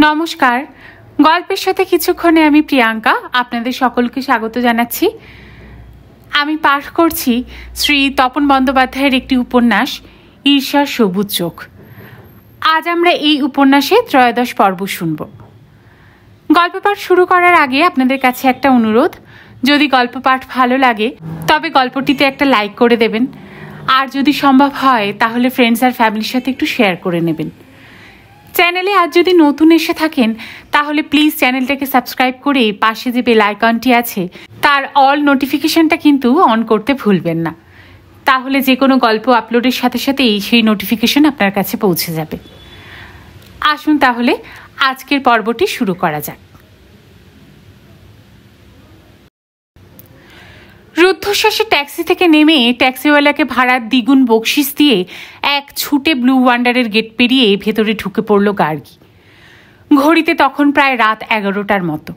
নমস্কার, গল্পের সাথে কিছুক্ষণে আমি প্রিয়াঙ্কা আপনাদের সকলকে স্বাগত জানাচ্ছি। আমি পাঠ করছি শ্রী তপন বন্দ্যোপাধ্যায়ের একটি উপন্যাস ঈর্ষার সবুজ চোখ। আজ আমরা এই উপন্যাসে ত্রয়োদশ পর্ব শুনব। গল্প পাঠ শুরু করার আগে আপনাদের কাছে একটা অনুরোধ, যদি গল্প পাঠ ভালো লাগে তবে গল্পটিতে একটা লাইক করে দেবেন, আর যদি সম্ভব হয় তাহলে ফ্রেন্ডস আর ফ্যামিলির সাথে একটু শেয়ার করে নেবেন। চ্যানেলে আজ যদি নতুন এসে থাকেন তাহলে প্লিজ চ্যানেলটাকে সাবস্ক্রাইব করে পাশে যে বেল আইকনটি আছে তার অল নোটিফিকেশনটা কিন্তু অন করতে ভুলবেন না, তাহলে যে কোনো গল্প আপলোডের সাথে সাথেই সেই নোটিফিকেশন আপনার কাছে পৌঁছে যাবে। আসুন তাহলে আজকের পর্বটি শুরু করা যাক। রুদ্ধশ্বাসে ট্যাক্সি থেকে নেমে ট্যাক্সিওয়ালাকে ভাড়ার দ্বিগুণ বকশিস দিয়ে এক ছুটে ব্লু ওয়ান্ডারের গেট পেরিয়ে ভেতরে ঢুকে পড়ল গার্গী। ঘড়িতে তখন প্রায় রাত 11টার মতো।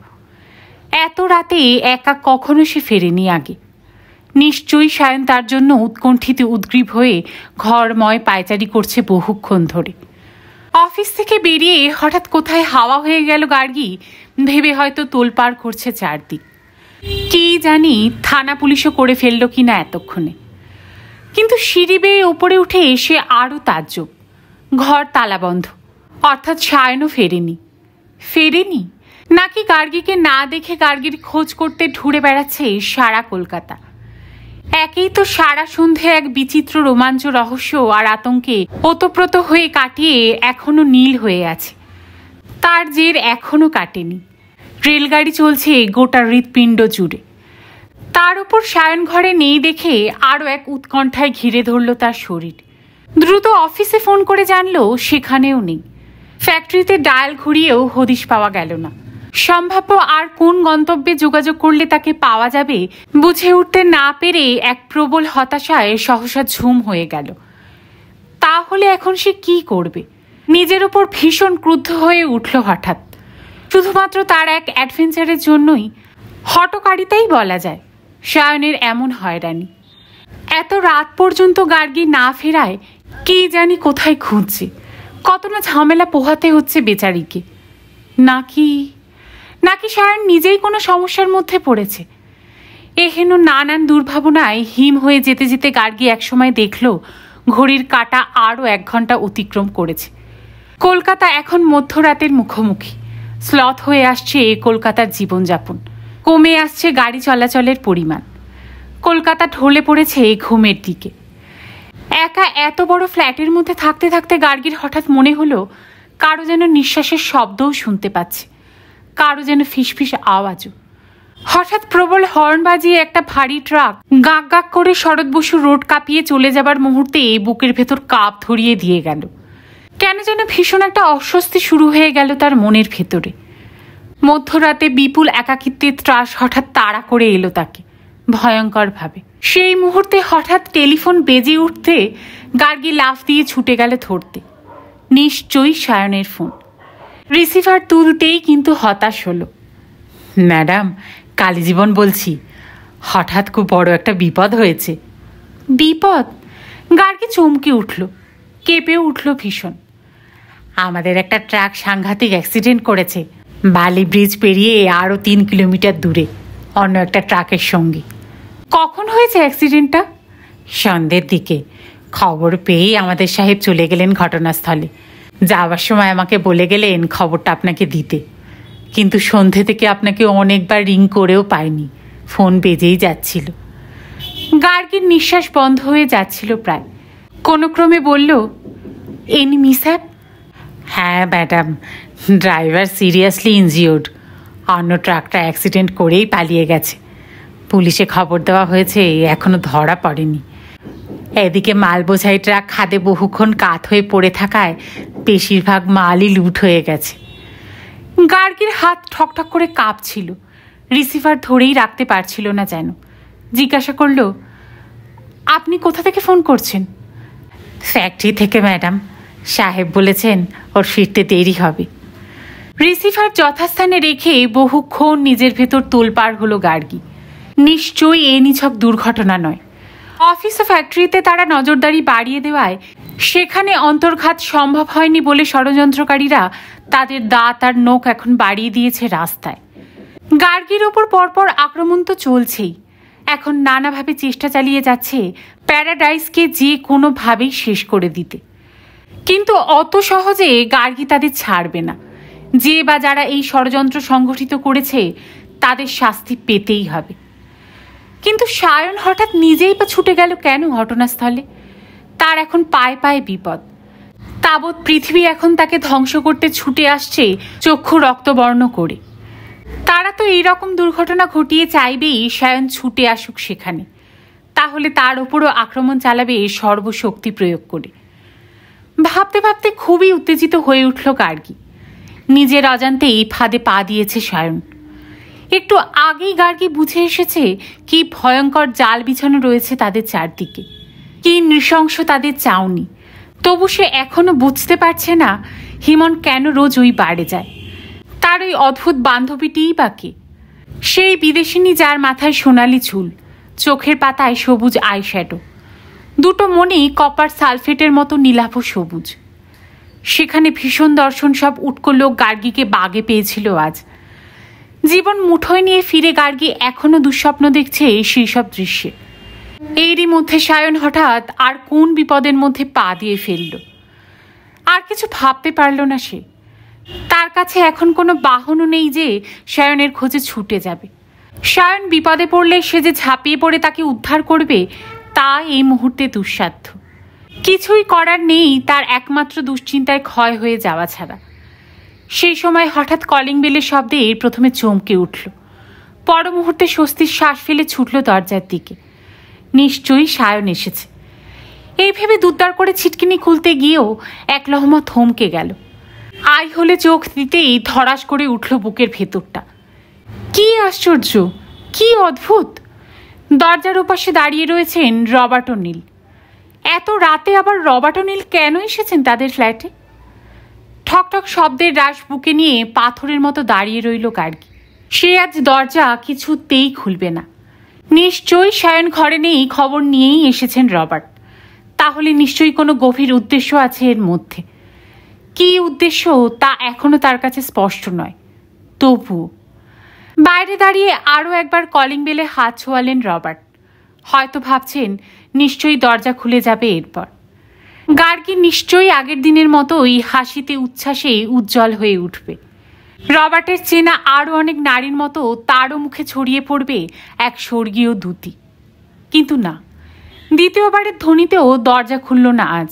এত রাতে একা কখনো সে ফেরেনি আগে। নিশ্চয়ই সায়ন তার জন্য উৎকণ্ঠিত উদ্গ্রীব হয়ে ঘরময় পায়চারি করছে বহুক্ষণ ধরে। অফিস থেকে বেরিয়ে হঠাৎ কোথায় হাওয়া হয়ে গেল গার্গী ভেবে হয়তো তোলপাড় করছে চারদিক। কি জানি থানা পুলিশও করে ফেললো কিনা এতক্ষণে। কিন্তু সিঁড়ি বেয়ে ওপরে উঠে এসে আরও তাজ্জব, ঘর তালাবন্ধ, অর্থাৎ সায়নও ফেরেনি নাকি গার্গীকে না দেখে গার্গীর খোঁজ করতে ঢুড়ে বেড়াচ্ছে সারা কলকাতা। একেই তো সারা সন্ধে এক বিচিত্র রোমাঞ্চ, রহস্য আর আতঙ্কে ওতপ্রোত হয়ে কাটিয়ে এখনো নীল হয়ে আছে, তার জের এখনো কাটেনি। রেলগাড়ি চলছে গোটা হৃৎপিণ্ড জুড়ে। তার উপর সায়ন ঘরে নেই দেখে আরও এক উৎকণ্ঠায় ঘিরে ধরল তার শরীর। দ্রুত অফিসে ফোন করে জানলো সেখানেও নেই। ফ্যাক্টরিতে ডায়াল ঘুরিয়েও হদিশ পাওয়া গেল না। সম্ভাব্য আর কোন গন্তব্যে যোগাযোগ করলে তাকে পাওয়া যাবে বুঝে উঠতে না পেরে এক প্রবল হতাশায় সহসা ঝুম হয়ে গেল। তাহলে এখন সে কি করবে? নিজের ওপর ভীষণ ক্রুদ্ধ হয়ে উঠল হঠাৎ। শুধুমাত্র তার এক অ্যাডভেঞ্চারের জন্যই, হঠকারিতাই বলা যায়, সায়নের এমন হয়রানি। এত রাত পর্যন্ত গার্গী না ফেরায় কে জানি কোথায় খুঁজছে, কত না ঝামেলা পোহাতে হচ্ছে বেচারিকে। নাকি সায়ন নিজেই কোনো সমস্যার মধ্যে পড়েছে। এহেন নানান দুর্ভাবনায় হিম হয়ে যেতে যেতে গার্গী একসময় দেখল ঘড়ির কাঁটা আরও 1 ঘন্টা অতিক্রম করেছে। কলকাতা এখন মধ্যরাতের মুখোমুখি। স্লথ হয়ে আসছে কলকাতার জীবনযাপন, কমে আসছে গাড়ি চলাচলের পরিমাণ। কলকাতা ঢলে পড়েছে ঘুমের দিকে। একা এত বড় ফ্ল্যাটের মধ্যে থাকতে থাকতে গার্গীর হঠাৎ মনে হলো কারো যেন নিঃশ্বাসের শব্দও শুনতে পাচ্ছে, কারো যেন ফিসফিস আওয়াজও। হঠাৎ প্রবল হর্ন বাজিয়ে একটা ভারী ট্রাক গাক গাক করে শরৎ বসু রোড কাঁপিয়ে চলে যাবার মুহূর্তে বুকের ভেতর কাঁপ ধরিয়ে দিয়ে গেল। কেন যেন ভীষণ একটা অস্বস্তি শুরু হয়ে গেল তার মনের ভেতরে। মধ্যরাতে বিপুল একাকিত্বের ত্রাস হঠাৎ তাড়া করে এলো তাকে ভয়ঙ্করভাবে। সেই মুহূর্তে হঠাৎ টেলিফোন বেজে উঠতে গার্গী লাফ দিয়ে ছুটে গেল ধরতে। নিশ্চয়ই সায়নের ফোন। রিসিভার তুলতেই কিন্তু হতাশ হলো। ম্যাডাম, কালীজীবন বলছি, হঠাৎ খুব বড় একটা বিপদ হয়েছে। বিপদ? গার্গী চমকে উঠল, কেঁপে উঠল ভীষণ। আমাদের একটা ট্রাক সাংঘাতিক অ্যাক্সিডেন্ট করেছে বালি ব্রিজ পেরিয়ে আরও 3 কিলোমিটার দূরে অন্য একটা ট্রাকের সঙ্গে। কখন হয়েছে অ্যাক্সিডেন্টটা? সন্ধ্যের দিকে। খবর পেয়েই আমাদের সাহেব চলে গেলেন ঘটনাস্থলে। যাওয়ার সময় আমাকে বলে গেলেন খবরটা আপনাকে দিতে, কিন্তু সন্ধ্যে থেকে আপনাকে অনেকবার রিং করেও পাইনি, ফোন বেজেই যাচ্ছিল। গার্গীর নিঃশ্বাস বন্ধ হয়ে যাচ্ছিল প্রায়। কোনো ক্রমে বলল, এনি মিসহ্যাপ? হ্যাঁ ম্যাডাম, ড্রাইভার সিরিয়াসলি ইনজিওর্ড। অন্য ট্রাকটা অ্যাক্সিডেন্ট করেই পালিয়ে গেছে। পুলিশে খবর দেওয়া হয়েছে, এখনো ধরা পড়েনি। এদিকে মাল বোঝাই ট্রাক খাদে বহুক্ষণ কাত হয়ে পড়ে থাকায় বেশিরভাগ মালই লুট হয়ে গেছে। গার্গীর হাত ঠকঠক করে কাঁপছিল, রিসিভার ধরেই রাখতে পারছিল না যেন। জিজ্ঞাসা করল, আপনি কোথা থেকে ফোন করছেন? ফ্যাক্টরি থেকে ম্যাডাম, সাহেব বলেছেন ওর ফিরতে দেরি হবে। রিসিভার যথাস্থানে রেখে বহুক্ষণ নিজের ভেতর তোলপাড় হলো গার্গী। নিশ্চয়ই এ নিছক দুর্ঘটনা নয়। অফিস ও ফ্যাক্টরিতে তারা নজরদারি বাড়িয়ে দেওয়ায় সেখানে অন্তর্ঘাত সম্ভব হয়নি বলে ষড়যন্ত্রকারীরা তাদের দাঁত আর নখ এখন বাড়িয়ে দিয়েছে রাস্তায়। গার্গীর ওপর পরপর আক্রমণ তো চলছেই, এখন নানাভাবে চেষ্টা চালিয়ে যাচ্ছে প্যারাডাইসকে যে কোনোভাবেই শেষ করে দিতে। কিন্তু অত সহজে গার্গী তাদের ছাড়বে না। যে বা যারা এই ষড়যন্ত্র সংগঠিত করেছে তাদের শাস্তি পেতেই হবে। কিন্তু সায়ন হঠাৎ নিজেই বা ছুটে গেল কেন ঘটনাস্থলে? তার এখন পায়ে পায়ে বিপদ। তাবৎ পৃথিবী এখন তাকে ধ্বংস করতে ছুটে আসছে চক্ষু রক্তবর্ণ করে। তারা তো এইরকম দুর্ঘটনা ঘটিয়ে চাইবেই সায়ন ছুটে আসুক সেখানে, তাহলে তার ওপরও আক্রমণ চালাবে সর্বশক্তি প্রয়োগ করে। ভাবতে ভাবতে খুবই উত্তেজিত হয়ে উঠল গার্গী। নিজের অজান্তেই ফাঁদে পা দিয়েছে সায়ন। একটু আগেই গার্গী বুঝে এসেছে কি ভয়ঙ্কর জাল বিছানো রয়েছে তাদের চারদিকে, কি নৃশংস তাদের চাউনি। তবু সে এখনো বুঝতে পারছে না হিমন কেন রোজ ওই বাড়ে যায়। তার ওই অদ্ভুত বান্ধবীটিই বা কে? সেই বিদেশিনী যার মাথায় সোনালি চুল, চোখের পাতায় সবুজ আইশ্যাডো, দুটো মনেই কপার সালফেটের মতো নীলাভ সবুজ। সেখানে ভীষণ দর্শন সব উটকো লোক গার্গীকে বাগে পেয়েছিল আজ। জীবন মুঠোয় নিয়ে ফিরে গার্গী এখনো দুঃস্বপ্ন দেখছে সেই সব দৃশ্যে। এরই মধ্যে সায়ন হঠাৎ আর কোন বিপদের মধ্যে পা দিয়ে ফেলল। আর কিছু ভাবতে পারল না সে। তার কাছে এখন কোনো বাহনও নেই যে সায়নের খোঁজে ছুটে যাবে। সায়ন বিপদে পড়লে সে যে ঝাঁপিয়ে পড়ে তাকে উদ্ধার করবে তা এই মুহূর্তে দুঃসাধ্য। কিছুই করার নেই তার, একমাত্র দুশ্চিন্তায় ক্ষয় হয়ে যাওয়া ছাড়া। সেই সময় হঠাৎ কলিং বেলের শব্দে প্রথমে চমকে উঠল, পর মুহূর্তে স্বস্তির শ্বাস ফেলে ছুটল দরজার দিকে। নিশ্চয়ই সায়ন এসেছে এই ভেবে দুদ্দার করে ছিটকিনি খুলতে গিয়েও এক লহমা থমকে গেল। আই হলে চোখ দিতেই ধরাস করে উঠল বুকের ভেতরটা। কি আশ্চর্য, কি অদ্ভুত! দরজার ওপাশে দাঁড়িয়ে রয়েছেন রবার্ট ও নীল। এত রাতে আবার রবার্ট ও নীল কেন এসেছেন তাদের ফ্ল্যাটে? ঠকঠক শব্দের রাশ বুকে নিয়ে পাথরের মতো দাঁড়িয়ে রইল গার্গী। সে আজ দরজা কিছুতেই খুলবে না। নিশ্চয়ই সায়ন ঘরে নেই খবর নিয়েই এসেছেন রবার্ট। তাহলে নিশ্চয়ই কোনো গভীর উদ্দেশ্য আছে এর মধ্যে। কি উদ্দেশ্য তা এখনো তার কাছে স্পষ্ট নয়। তবুও বাইরে দাঁড়িয়ে আরও একবার কলিং বেলে হাত ছোঁয়ালেন রবার্ট। হয়তো ভাবছেন নিশ্চয়ই দরজা খুলে যাবে এরপর। গার্গী নিশ্চয়ই আগের দিনের মতোই হাসিতে উচ্ছ্বাসে উজ্জ্বল হয়ে উঠবে। রবার্টের চেনা আরও অনেক নারীর মতো তারও মুখে ছড়িয়ে পড়বে এক স্বর্গীয় দ্যুতি। কিন্তু না, দ্বিতীয়বারের ধ্বনিতেও দরজা খুলল না আজ।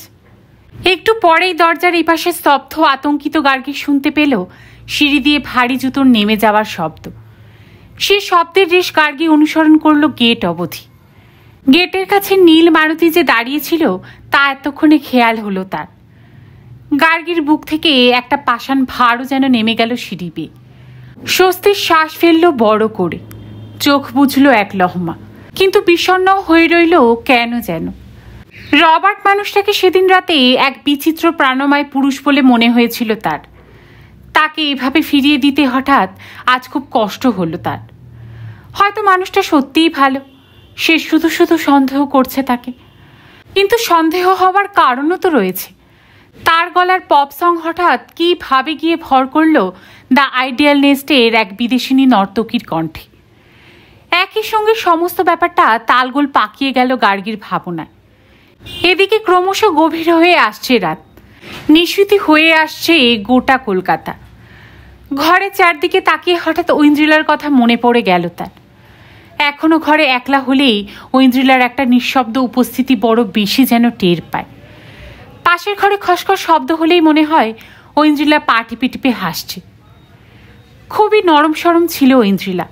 একটু পরেই দরজার এই পাশে স্তব্ধ আতঙ্কিত গার্গী শুনতে পেল সিঁড়ি দিয়ে ভারী জুতোর নেমে যাওয়ার শব্দ। সে শব্দের রেশ গার্গী অনুসরণ করল গেট অবধি। গেটের কাছে নীল মারুতি যে দাঁড়িয়েছিল তা এতক্ষণে খেয়াল হলো তার। গার্গীর বুক থেকে একটা পাষাণ ভারও যেন নেমে গেল সিঁড়ি বেয়ে। স্বস্তির শ্বাস ফেলল বড় করে, চোখ বুঝল এক লহমা, কিন্তু বিষণ্ণ হয়ে রইল কেন যেন। রবার্ট মানুষটাকে সেদিন রাতে এক বিচিত্র প্রাণময় পুরুষ বলে মনে হয়েছিল তার। তাকে এভাবে ফিরিয়ে দিতে হঠাৎ আজ খুব কষ্ট হলো তার। হয়তো মানুষটা সত্যিই ভালো, সে শুধু শুধু সন্দেহ করছে তাকে। কিন্তু সন্দেহ হওয়ার কারণও তো রয়েছে। তার গলার পপ সং হঠাৎ কীভাবে গিয়ে ভর করল দ্য আইডিয়াল নেস্টের এক বিদেশিনী নর্তকীর কণ্ঠে। একই সঙ্গে সমস্ত ব্যাপারটা তালগোল পাকিয়ে গেল গার্গীর ভাবনায়। এদিকে ক্রমশ গভীর হয়ে আসছে রাত, নিশীথী হয়ে আসছে গোটা কলকাতা। ঘরের চারদিকে তাকিয়ে হঠাৎ ঐন্দ্রিলার কথা মনে পড়ে গেল তার। এখনো ঘরে একলা হলেই ঐন্দ্রিলার একটা নিঃশব্দ উপস্থিতি বড় বেশি যেন টের পায়। পাশের ঘরে খসখস শব্দ হলেই মনে হয় ঐন্দ্রিলা পা টিপে টিপে হাসছে। খুবই নরম সরম ছিল ঐন্দ্রিলা।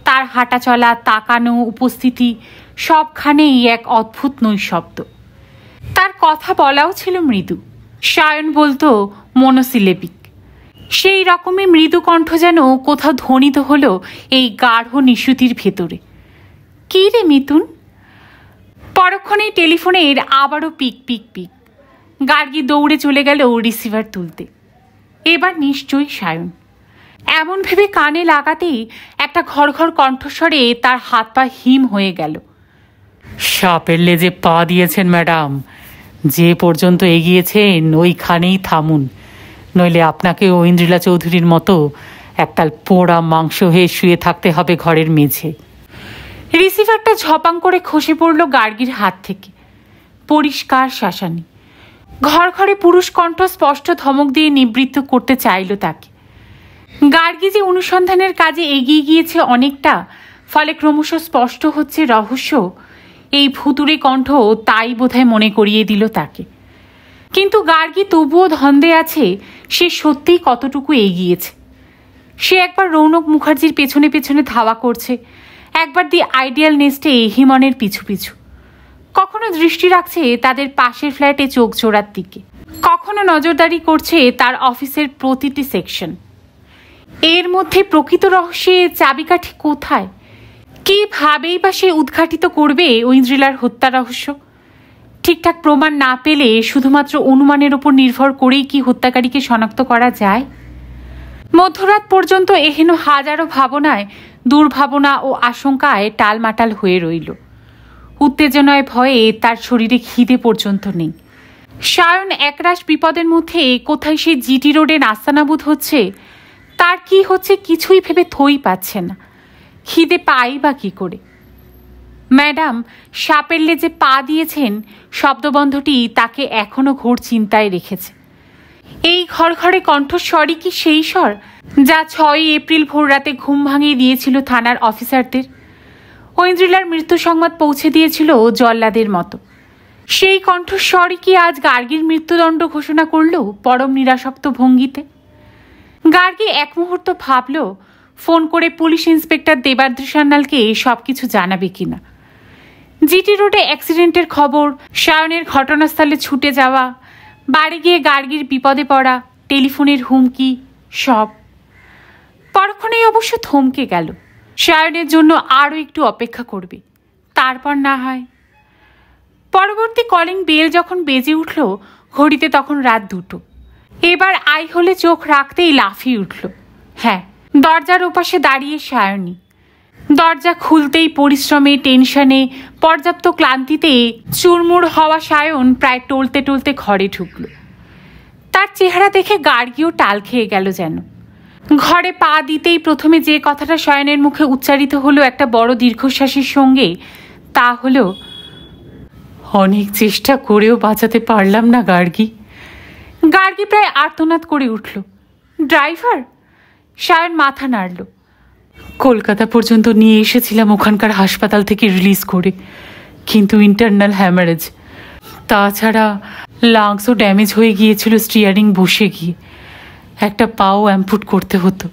তার হাঁটা চলা, তাকানো, উপস্থিতি সবখানেই এক অদ্ভুত নৈশব্দ। তার কথা বলাও ছিল মৃদু। সায়ন বলতো মনোসিলেবিক। সেই রকমই মৃদু কণ্ঠ যেন কোথাও ধ্বনিত হলো এই গাঢ় নিশুতির ভেতরে। কি রে মিতুন? পরক্ষণেই টেলিফোনের আবারও পিক পিক পিক। গার্গী দৌড়ে চলে গেল রিসিভার তুলতে। এবার নিশ্চয়ই সায়ন। এমন ভেবে কানে লাগাতেই একটা ঘর ঘর কণ্ঠস্বরে তার হাত পা হিম হয়ে গেল। সাপের লেজে পা দিয়েছেন ম্যাডাম, যে পর্যন্ত এগিয়েছেন ওইখানেই থামুন, নইলে আপনাকে ঐন্দ্রিলা চৌধুরীর মতো একতাল পোড়া মাংস হয়ে শুয়ে থাকতে হবে ঘরের মেঝে। রিসিভারটা ঝপাং করে খসে পড়ল গার্গীর হাত থেকে। পরিষ্কার শাসানি। ঘর ঘরে পুরুষ কণ্ঠ স্পষ্ট ধমক দিয়ে নিবৃত্ত করতে চাইল তাকে। গার্গী যে অনুসন্ধানের কাজে এগিয়ে গিয়েছে অনেকটা, ফলে ক্রমশ স্পষ্ট হচ্ছে রহস্য, এই ভুতুড়ে কণ্ঠ তাই বোধহয় মনে করিয়ে দিল তাকে। কিন্তু গার্গী তবুও ধন্দে আছে সে সত্যিই কতটুকু এগিয়েছে। সে একবার রৌনক মুখার্জির পেছনে পেছনে ধাওয়া করছে, একবার দি আইডিয়াল নেস্টে হিমনের পিছু পিছু, কখনো দৃষ্টি রাখছে তাদের পাশের ফ্ল্যাটে চোখ জোড়ার দিকে, কখনো নজরদারি করছে তার অফিসের প্রতিটি সেকশন। এর মধ্যে প্রকৃত রহস্যের চাবিকাঠি কোথায়? কিভাবেই বা সে উদ্ঘাটিত করবে ঐন্দ্রিলার হত্যা রহস্য? ঠিকঠাক প্রমাণ না পেলে শুধুমাত্র অনুমানের ওপর নির্ভর করেই কি হত্যাকারীকে শনাক্ত করা যায়? মধ্যরাত পর্যন্ত এহেন হাজারো ভাবনায়, দুর্ভাবনা ও আশঙ্কায় টালমাটাল হয়ে রইল। উত্তেজনায় ভয়ে তার শরীরে খিদে পর্যন্ত নেই। সায়ন একরাশ বিপদের মধ্যে কোথায় সে জিটি রোডে নাস্তানাবুদ হচ্ছে, তার কি হচ্ছে কিছুই ভেবে থই পাচ্ছে না। খিদে পাই বা কি করে? ম্যাডাম সাপের লেজে পা দিয়েছেন শব্দবন্ধটি তাকে এখনো ঘোর চিন্তায় রেখেছে। এই ঘরঘরে কণ্ঠস্বরই কি সেই স্বর যা 6 এপ্রিল ভোররাতে ঘুম ভাঙিয়ে দিয়েছিল থানার অফিসারদের? ঐন্দ্রিলার মৃত্যু সংবাদ পৌঁছে দিয়েছিল জল্লাদের মতো। সেই কণ্ঠস্বরই কি আজ গার্গীর মৃত্যুদণ্ড ঘোষণা করল পরম নিরাসক্ত ভঙ্গিতে? গার্গী এক মুহূর্ত ভাবল ফোন করে পুলিশ ইন্সপেক্টর দেবাদ্রি সান্যালকে সবকিছু জানাবে কিনা। জিটি রোডে অ্যাক্সিডেন্টের খবর, সায়নের ঘটনাস্থলে ছুটে যাওয়া, বাড়ি গিয়ে গার্গীর বিপদে পড়া, টেলিফোনের হুমকি, সব। পরক্ষণেই অবশ্য থমকে গেল। সায়নের জন্য আরও একটু অপেক্ষা করবে, তারপর না হয়। পরবর্তী কলিং বেল যখন বেজে উঠল ঘড়িতে তখন রাত 2টো। এবার আই হলে চোখ রাখতেই লাফিয়ে উঠল। হ্যাঁ, দরজার ওপাশে দাঁড়িয়ে সায়নী। দরজা খুলতেই পরিশ্রমে, টেনশনে, পর্যাপ্ত ক্লান্তিতে চুরমুর হওয়া সায়ন প্রায় টলতে টলতে ঘরে ঢুকল। তার চেহারা দেখে গার্গীও টাল খেয়ে গেল যেন। ঘরে পা দিতেই প্রথমে যে কথাটা সায়নের মুখে উচ্চারিত হলো একটা বড় দীর্ঘশ্বাসের সঙ্গে, তা হলো, অনেক চেষ্টা করেও বাঁচাতে পারলাম না গার্গী। গার্গী প্রায় আর্তনাদ করে উঠল। ড্রাইভার? সায়ন মাথা নাড়ল। কলকাতা পর্যন্ত নিয়ে এসেছিলাম ওখানকার হাসপাতাল থেকে রিলিজ করে, কিন্তু ইন্টারনাল হ্যামারেজ। তাছাড়া লাংসও ড্যামেজ হয়ে গিয়েছিল স্টিয়ারিং বসে গিয়ে। একটা পাও অ্যাম্পুট করতে হতো।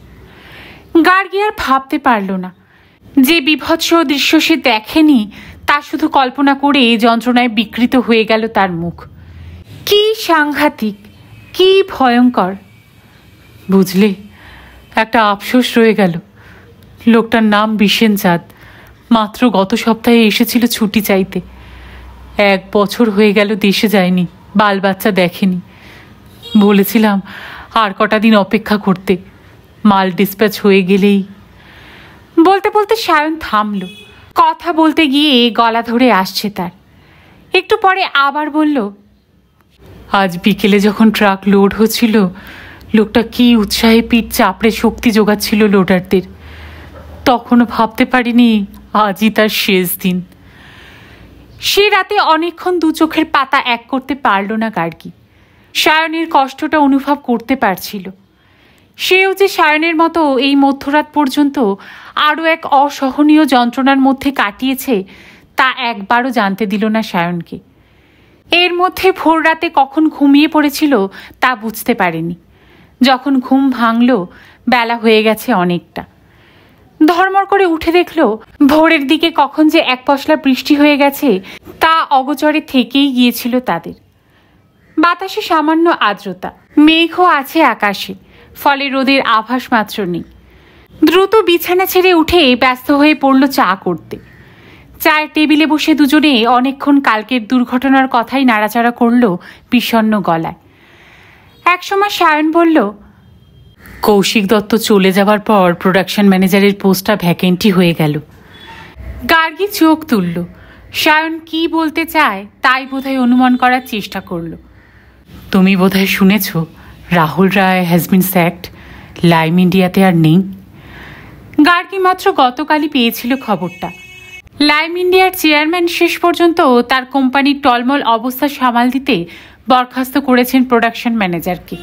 গার্গী আর ভাবতে পারল না। যে বিভৎস দৃশ্য সে দেখেনি তা শুধু কল্পনা করে যন্ত্রণায় বিকৃত হয়ে গেল তার মুখ। কি সাংঘাতিক, কি ভয়ঙ্কর! বুঝলে, একটা আফসোস রয়ে গেল। লোকটার নাম বিশেন চাঁদ। মাত্র গত সপ্তাহে এসেছিল ছুটি চাইতে। 1 বছর হয়ে গেল দেশে যায়নি, বাল বাচ্চা দেখেনি। বলেছিলাম আর কটা দিন অপেক্ষা করতে, মাল ডিসপ্যাচ হয়ে গেলেই। বলতে বলতে সায়ন থামল। কথা বলতে গিয়ে গলা ধরে আসছে তার। একটু পরে আবার বলল, আজ বিকেলে যখন ট্রাক লোড হচ্ছিল, লোকটা কি উৎসাহে পিঠ চাপড়ে শক্তি যোগাচ্ছিল লোডারদের। তখনও ভাবতে পারিনি আজই তার শেষ দিন। সে রাতে অনেকক্ষণ 2 চোখের পাতা এক করতে পারল না গার্গী। সায়নের কষ্টটা অনুভব করতে পারছিল। সেও যে সায়নের মতো এই মধ্যরাত পর্যন্ত আরও এক অসহনীয় যন্ত্রণার মধ্যে কাটিয়েছে তা একবারও জানতে দিল না সায়নকে। এর মধ্যে ভোর রাতে কখন ঘুমিয়ে পড়েছিল তা বুঝতে পারেনি। যখন ঘুম ভাঙল বেলা হয়ে গেছে অনেকটা। ধর্মর করে উঠে দেখল ভোরের দিকে কখন যে 1 পশলা বৃষ্টি হয়ে গেছে তা অগোচরে থেকেই গিয়েছিল তাদের। বাতাসে সামান্য আর্দ্রতা, মেঘও আছে আকাশে, ফলে রোদের আভাস মাত্র নেই। দ্রুত বিছানা ছেড়ে উঠে ব্যস্ত হয়ে পড়ল চা করতে। চায়ের টেবিলে বসে দুজনে অনেকক্ষণ কালকের দুর্ঘটনার কথাই নাড়াচাড়া করল বিষণ্ণ গলায়। একসময় সায়ন বলল, কৌশিক দত্ত চলে যাওয়ার পর প্রোডাকশন ম্যানেজারের পোস্টটা ভ্যাকেন্টি হয়ে গেল। গার্গী চোখ তুলল। সায়ন কি বলতে চায় তাই বোধহয় অনুমান করার চেষ্টা করল। তুমি বোধহয় শুনেছ রাহুল রায় হ্যাজ বিন স্যাকড, লাইম ইন্ডিয়াতে আর নেই। গার্গী মাত্র গতকালই পেয়েছিল খবরটা। লাইম ইন্ডিয়ার চেয়ারম্যান শেষ পর্যন্ত তার কোম্পানির টলমল অবস্থা সামাল দিতে বরখাস্ত করেছেন প্রোডাকশন ম্যানেজারকে।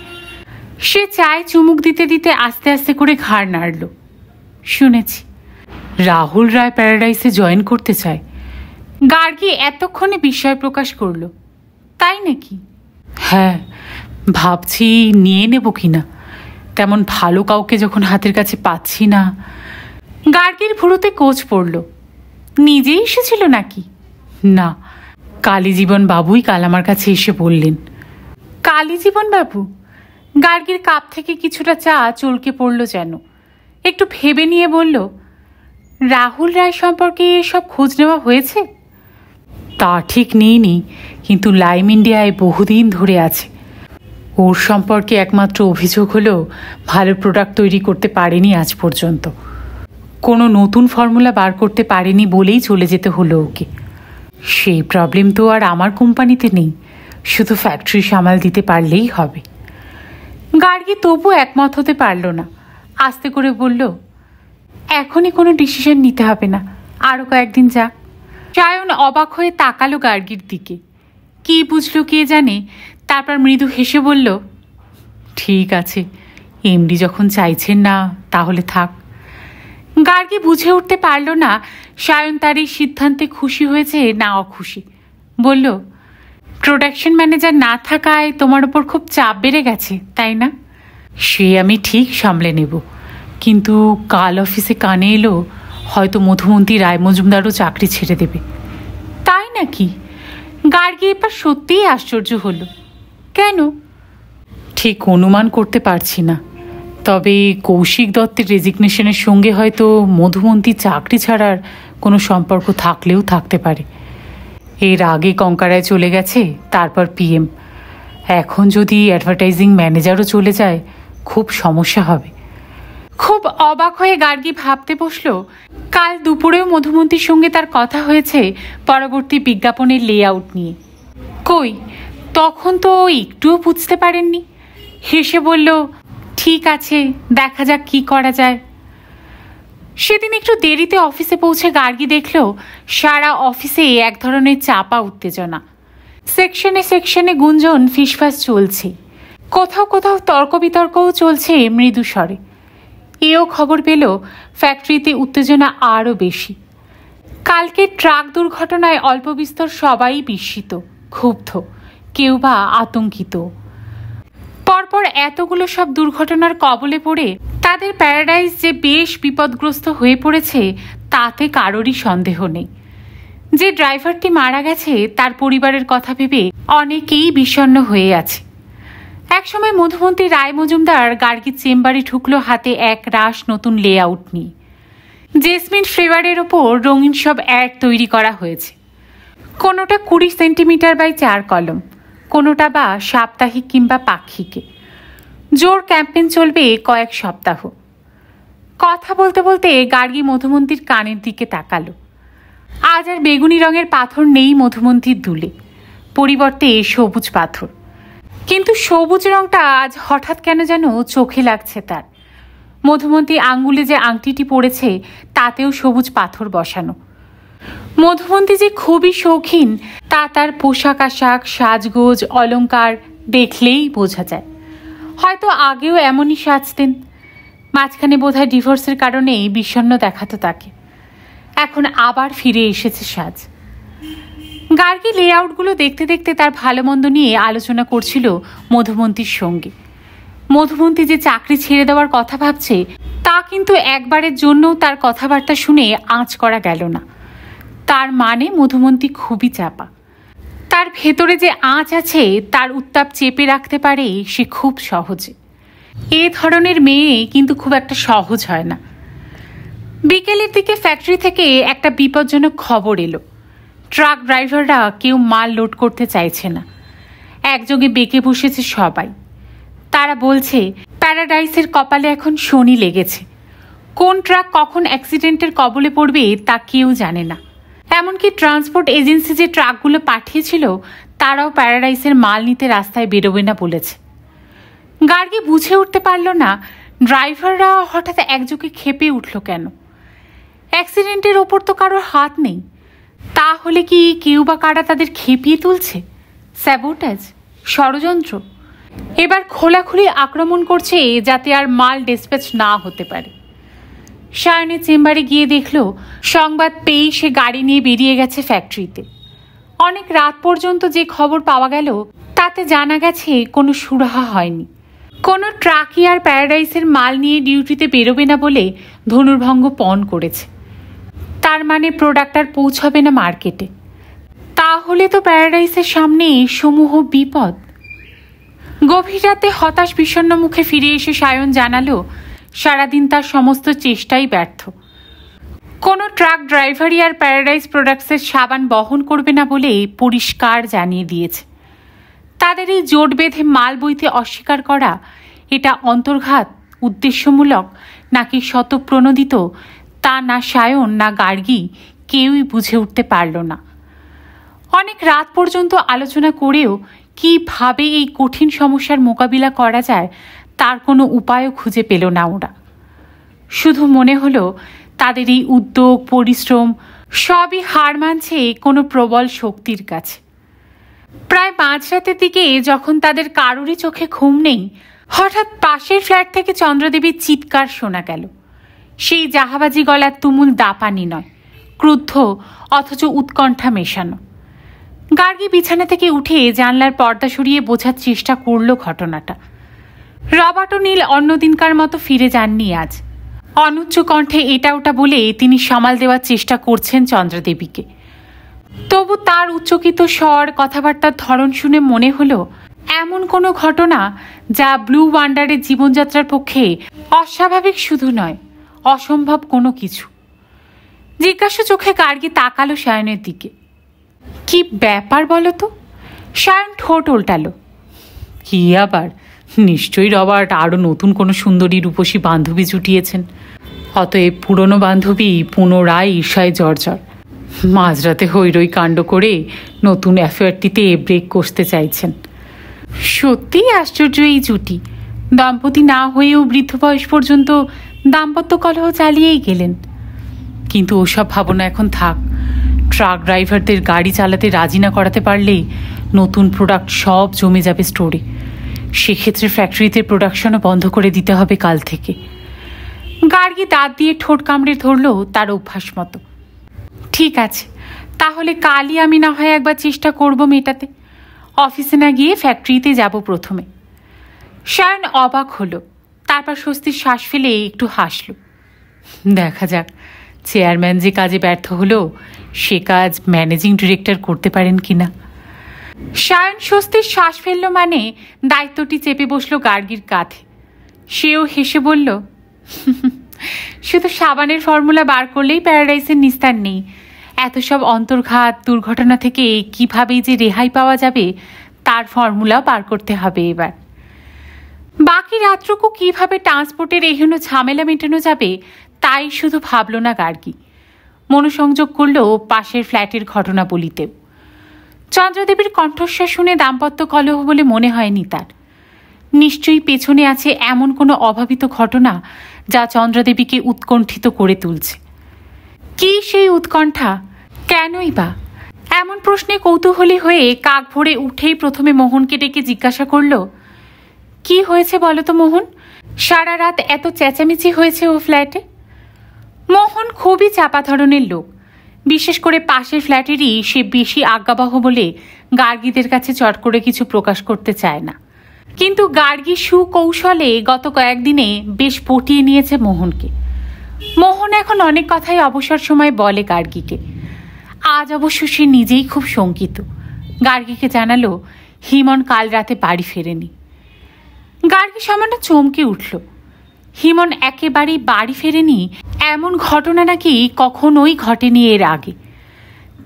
সে চায় চুমুক দিতে দিতে আস্তে আস্তে করে ঘাড় নাড়ল। শুনেছি রাহুল রায় প্যারাডাইসে জয়েন করতে চায়। গার্গী এতক্ষণে বিস্ময় প্রকাশ করল। তাই নাকি? হ্যাঁ, ভাবছি নিয়ে নেব কিনা, তেমন ভালো কাউকে যখন হাতের কাছে পাচ্ছি না। গার্গীর ভুরুতে কোচ পড়ল। নিজেই এসেছিল নাকি? না, কালীজীবন বাবুই কাল আমার কাছে এসে বললেন। কালীজীবন বাবু? গার্গীর কাপ থেকে কিছুটা চা চলকে পড়ল যেন। একটু ভেবে নিয়ে বলল, রাহুল রায় সম্পর্কে সব খোঁজ নেওয়া হয়েছে? তা ঠিক নেই, কিন্তু লাইম ইন্ডিয়ায় বহুদিন ধরে আছে। ওর সম্পর্কে একমাত্র অভিযোগ হলো ভালো প্রোডাক্ট তৈরি করতে পারেনি আজ পর্যন্ত। কোনো নতুন ফর্মুলা বার করতে পারেনি বলেই চলে যেতে হলো ওকে। সেই প্রবলেম তো আর আমার কোম্পানিতে নেই, শুধু ফ্যাক্টরি সামাল দিতে পারলেই হবে। গার্গী তবু একমত হতে পারল না। আস্তে করে বলল, এখনই কোনো ডিসিশন নিতে হবে না, আরও কয়েকদিন যাক। সায়ন অবাক হয়ে তাকালো গার্গীর দিকে। কি বুঝলো কে জানে, তারপর মৃদু হেসে বলল, ঠিক আছে, এমডি যখন চাইছেন না তাহলে থাক। গার্গী বুঝে উঠতে পারল না সায়ন তার এই সিদ্ধান্তে খুশি হয়েছে না অখুশি। বলল, প্রোডাকশন ম্যানেজার না থাকায় তোমার ওপর খুব চাপ বেড়ে গেছে, তাই না? সে আমি ঠিক সামলে নেব, কিন্তু কাল অফিসে কানে এলো হয়তো মধুমন্তী রায় মজুমদারও চাকরি ছেড়ে দেবে। তাই নাকি? গার্গী এবার সত্যিই আশ্চর্য হলো। কেন? ঠিক অনুমান করতে পারছি না, তবে কৌশিক দত্তের রেজিগনেশনের সঙ্গে হয়তো মধুমন্তী চাকরি ছাড়ার কোনো সম্পর্ক থাকলেও থাকতে পারে। এর আগে কঙ্কারায় চলে গেছে, তারপর পিএম। এখন যদি অ্যাডভার্টাইজিং ম্যানেজারও চলে যায় খুব সমস্যা হবে। খুব অবাক হয়ে গার্গী ভাবতে বসল, কাল দুপুরেও মধুমন্তীর সঙ্গে তার কথা হয়েছে পরবর্তী বিজ্ঞাপনের লেআউট নিয়ে। কই, তখন তো একটুও বুঝতে পারেননি। হেসে বলল, ঠিক আছে, দেখা যাক কি করা যায়। সেদিন একটু দেরিতে অফিসে পৌঁছে গার্গী দেখল সারা অফিসে এক ধরনের চাপা উত্তেজনা। সেকশনে সেকশনে গুঞ্জন ফিসফাস চলছে, কোথাও কোথাও তর্ক বিতর্কও চলছে মৃদু স্বরে। এও খবর পেল ফ্যাক্টরিতে উত্তেজনা আরও বেশি। কালকে ট্রাক দুর্ঘটনায় অল্প বিস্তর সবাই বিস্মিত, ক্ষুব্ধ, কেউ বা আতঙ্কিত। পরপর এতগুলো সব দুর্ঘটনার কবলে পড়ে তাদের প্যারাডাইস যে বেশ বিপদগ্রস্ত হয়ে পড়েছে তাতে কারোরই সন্দেহ নেই। যে ড্রাইভারটি মারা গেছে তার পরিবারের কথা ভেবে অনেকেই বিষণ্ণ হয়ে আছে। একসময় মধুমন্তী রায় মজুমদার গার্গীর চেম্বারে ঢুকলো হাতে এক রাশ নতুন লেআউট নিয়ে। জেসমিন ফ্লেভারের ওপর রঙিন সব অ্যাড তৈরি করা হয়েছে। কোনোটা 20 সেন্টিমিটার বাই 4 কলম, কোনোটা বা সাপ্তাহিক কিংবা পাক্ষিকে। জোর ক্যাম্পেইন চলবে কয়েক সপ্তাহ। কথা বলতে বলতে গার্গী মধুমন্তীর কানের দিকে তাকালো। আজ আর বেগুনি রঙের পাথর নেই মধুমন্তীর দুলে, পরিবর্তে সবুজ পাথর। কিন্তু সবুজ রংটা আজ হঠাৎ কেন যেন চোখে লাগছে তার। মধুমন্তী আঙ্গুলে যে আংটিটি পড়েছে তাতেও সবুজ পাথর বসানো। মধুমন্তী যে খুবই শৌখিন তা তার পোশাক আশাক, সাজগোজ, অলংকার দেখলেই বোঝা যায়। হয়তো আগেও এমনই সাজতেন, মাঝখানে বোধহয় ডিভোর্সের কারণে বিষণ্ণ দেখাতো তাকে। এখন আবার ফিরে এসেছে সাজ। গার্গী লেআউটগুলো দেখতে দেখতে তার ভালো মন্দ নিয়ে আলোচনা করছিল মধুমন্তীর সঙ্গে। মধুমন্তী যে চাকরি ছেড়ে দেওয়ার কথা ভাবছে তা কিন্তু একবারের জন্যও তার কথাবার্তা শুনে আঁচ করা গেল না। তার মানে মধুমন্তী খুবই চাপা। তার ভেতরে যে আঁচ আছে তার উত্তাপ চেপে রাখতে পারে সে খুব সহজে। এ ধরনের মেয়ে কিন্তু খুব একটা সহজ হয় না। বিকেলের দিকে ফ্যাক্টরি থেকে একটা বিপজ্জনক খবর এলো। ট্রাক ড্রাইভাররা কেউ মাল লোড করতে চাইছে না। একযোগে বেঁকে বসেছে সবাই। তারা বলছে প্যারাডাইসের কপালে এখন শনি লেগেছে। কোন ট্রাক কখন অ্যাক্সিডেন্টের কবলে পড়বে তা কেউ জানে না। এমনকি ট্রান্সপোর্ট এজেন্সি যে ট্রাকগুলো পাঠিয়েছিল তারাও প্যারাডাইসের মাল নিতে রাস্তায় বেরোবে না বলেছে। গার্গী বুঝে উঠতে পারল না ড্রাইভাররা হঠাৎ একযোগে ক্ষেপে উঠল কেন। অ্যাক্সিডেন্টের ওপর তো কারোর হাত নেই, তাহলে কি কেউ বা কারা তাদের খেপিয়ে তুলছে? স্যাবোটাজ, ষড়যন্ত্র? এবার খোলাখুলি আক্রমণ করছে যাতে আর মাল ডিসপ্যাচ না হতে পারে। সায়নের চেম্বারে গিয়ে দেখল সংবাদ পেয়ে সে গাড়ি নিয়ে বেরিয়ে গেছে ফ্যাক্টরিতে। অনেক রাত পর্যন্ত যে খবর পাওয়া গেল তাতে জানা গেছে কোনো সুরাহা হয়নি। কোনো ট্রাকই আর প্যারাডাইসের মাল নিয়ে ডিউটিতে বেরোবে না বলে ধনুর্ভঙ্গ পণ করেছে। তার মানে প্রোডাক্ট আর পৌঁছবে না মার্কেটে। তাহলে তো প্যারাডাইসের সামনে সমূহ বিপদ। গভীর রাতে হতাশ বিষণ্ণ মুখে ফিরে এসে সায়ন জানালো সারাদিন তার সমস্ত চেষ্টাই ব্যর্থ। কোনো ট্রাক ড্রাইভারই আর প্যারাডাইস প্রোডাক্টসের সাবান বহন করবে না বলে পরিষ্কার জানিয়ে দিয়েছে। তাদের এই জোট বেঁধে মাল বইতে অস্বীকার করা, এটা অন্তর্ঘাত, উদ্দেশ্যমূলক নাকি শতপ্রণোদিত, তা না সায়ন না গার্গী কেউই বুঝে উঠতে পারল না। অনেক রাত পর্যন্ত আলোচনা করেও কিভাবে এই কঠিন সমস্যার মোকাবিলা করা যায় তার কোনো উপায়ও খুঁজে পেল না ওরা। শুধু মনে হলো তাদের এই উদ্যোগ, পরিশ্রম সবই হার মানছে কোনো প্রবল শক্তির কাছে। প্রায় মাঝরাতের দিকে যখন তাদের কারোরই চোখে ঘুম নেই, হঠাৎ পাশের ফ্ল্যাট থেকে চন্দ্রদেবীর চিৎকার শোনা গেল। সেই জাহাবাজি গলার তুমুল দাপানি নয়, ক্রুদ্ধ অথচ উৎকণ্ঠা মেশানো। গার্গী বিছানা থেকে উঠে জানলার পর্দা সরিয়ে বোঝার চেষ্টা করল ঘটনাটা। রবার্ট ও নীল অন্যদিনকার মতো ফিরে যাননি আজ। অনুচ্চ কণ্ঠে এটা ওটা বলে তিনি সামাল দেওয়ার চেষ্টা করছেন চন্দ্রদেবীকে। তবু তার উচ্চকিত স্বর, কথাবার্তার ধরন শুনে মনে হলো এমন কোনো ঘটনা যা ব্লু ওয়ান্ডারের জীবনযাত্রার পক্ষে অস্বাভাবিক শুধু নয়, অসম্ভব কোনো কিছু। জিজ্ঞাসা চোখে গার্গী তাকালো সায়নের দিকে। কি ব্যাপার বলো তো? সায়ন ঠোঁট ওল্টালো। কি আবার? নিশ্চয়ই রবার্ট আরও নতুন কোনো সুন্দরী রূপসী বান্ধবী জুটিয়েছেন। অতএব পুরনো বান্ধবী পুনরায় ঈর্ষায় জর্জর। মাঝরাতে হৈরৈ কাণ্ড করে নতুন অ্যাফেয়ারটিতে ব্রেক কষতে চাইছেন। সত্যিই আশ্চর্য এই জুটি। দম্পতি না হয়েও বৃদ্ধ বয়স পর্যন্ত দাম্পত্য কলহ চালিয়েই গেলেন। কিন্তু ওসব ভাবনা এখন থাক। ট্রাক ড্রাইভারদের গাড়ি চালাতে রাজি না করাতে পারলেই নতুন প্রোডাক্ট সব জমে যাবে স্টোরে। সেক্ষেত্রে ফ্যাক্টরিতে প্রোডাকশনও বন্ধ করে দিতে হবে কাল থেকে। গার্গী দাঁত দিয়ে ঠোঁট কামড়ে ধরল তার অভ্যাস মতো। ঠিক আছে, তাহলে কালই আমি না হয় একবার চেষ্টা করব মেটাতে। অফিসে না গিয়ে ফ্যাক্টরিতে যাব প্রথমে। সায়ন অবাক হলো, তারপর স্বস্তির শ্বাস ফেলে একটু হাসল। দেখা যাক চেয়ারম্যান যে কাজে ব্যর্থ হলো সে কাজ ম্যানেজিং ডিরেক্টর করতে পারেন কিনা। সায়ন স্বস্তির শ্বাস ফেলল মানে দায়িত্বটি চেপে বসলো গার্গীর কাঁধে। সেও হেসে বলল, শুধু সাবানের ফর্মুলা বার করলেই প্যারাডাইসের নিস্তার নেই। এত সব অন্তর্ঘাত, দুর্ঘটনা থেকে কিভাবেই যে রেহাই পাওয়া যাবে তার ফর্মুলা বার করতে হবে এবার। বাকি রাত্রকু কিভাবে ট্রান্সপোর্টের এহেন ঝামেলা মেটানো যাবে তাই শুধু ভাবল না গার্গী। মনোসংযোগ করল পাশের ফ্ল্যাটের ঘটনা বলিতেও। চন্দ্রদেবীর কণ্ঠস্বর শুনে দাম্পত্য কলহ বলে মনে হয়নি তার। নিশ্চয়ই পেছনে আছে এমন কোনো অভাবিত ঘটনা যা চন্দ্রদেবীকে উৎকণ্ঠিত করে তুলছে। কি সেই উৎকণ্ঠা? কেনই বা? এমন প্রশ্নে কৌতূহলী হয়ে কাক ভরে উঠেই প্রথমে মোহনকে ডেকে জিজ্ঞাসা করল, কি হয়েছে বলো তো মোহন? সারা রাত এত চেঁচামেচি হয়েছে ও ফ্ল্যাটে। মোহন খুবই চাপা ধরনের লোক। বিশেষ করে পাশের ফ্ল্যাটেরই সে বেশি আজ্ঞাবহ বলে গার্গীদের কাছে চট করে কিছু প্রকাশ করতে চায় না। কিন্তু গার্গী সুকৌশলে গত কয়েকদিনে বেশ পটিয়ে নিয়েছে মোহনকে। মোহন এখন অনেক কথাই অবসর সময় বলে গার্গীকে। আজ অবশ্য সে নিজেই খুব শঙ্কিত। গার্গীকে জানালো হিমন কাল রাতে বাড়ি ফেরেনি। গার্গী সামান্য চমকে উঠল। হিমন একেবারেই বাড়ি ফেরেনি এমন ঘটনা নাকি কখনোই ঘটেনি এর আগে।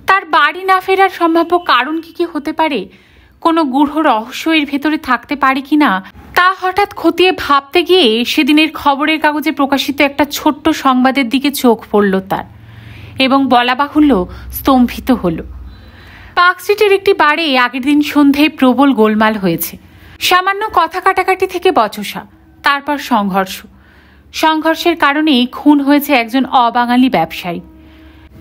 তার বাড়ি না ফেরার সম্ভাব্য কারণ কি হতে পারে, কোনো গূঢ় রহস্য এর ভেতরে থাকতে পারে কিনা তা হঠাৎ খতিয়ে ভাবতে গিয়ে সেদিনের খবরের কাগজে প্রকাশিত একটা ছোট্ট সংবাদের দিকে চোখ পড়ল তার, এবং বলা বাহুল্য স্তম্ভিত হল। পার্ক স্ট্রিটের একটি বারে আগের দিন সন্ধ্যায় প্রবল গোলমাল হয়েছে। সামান্য কথা কাটাকাটি থেকে বচসা, তারপর সংঘর্ষের কারণেই খুন হয়েছে একজন অবাঙালি ব্যবসায়ী।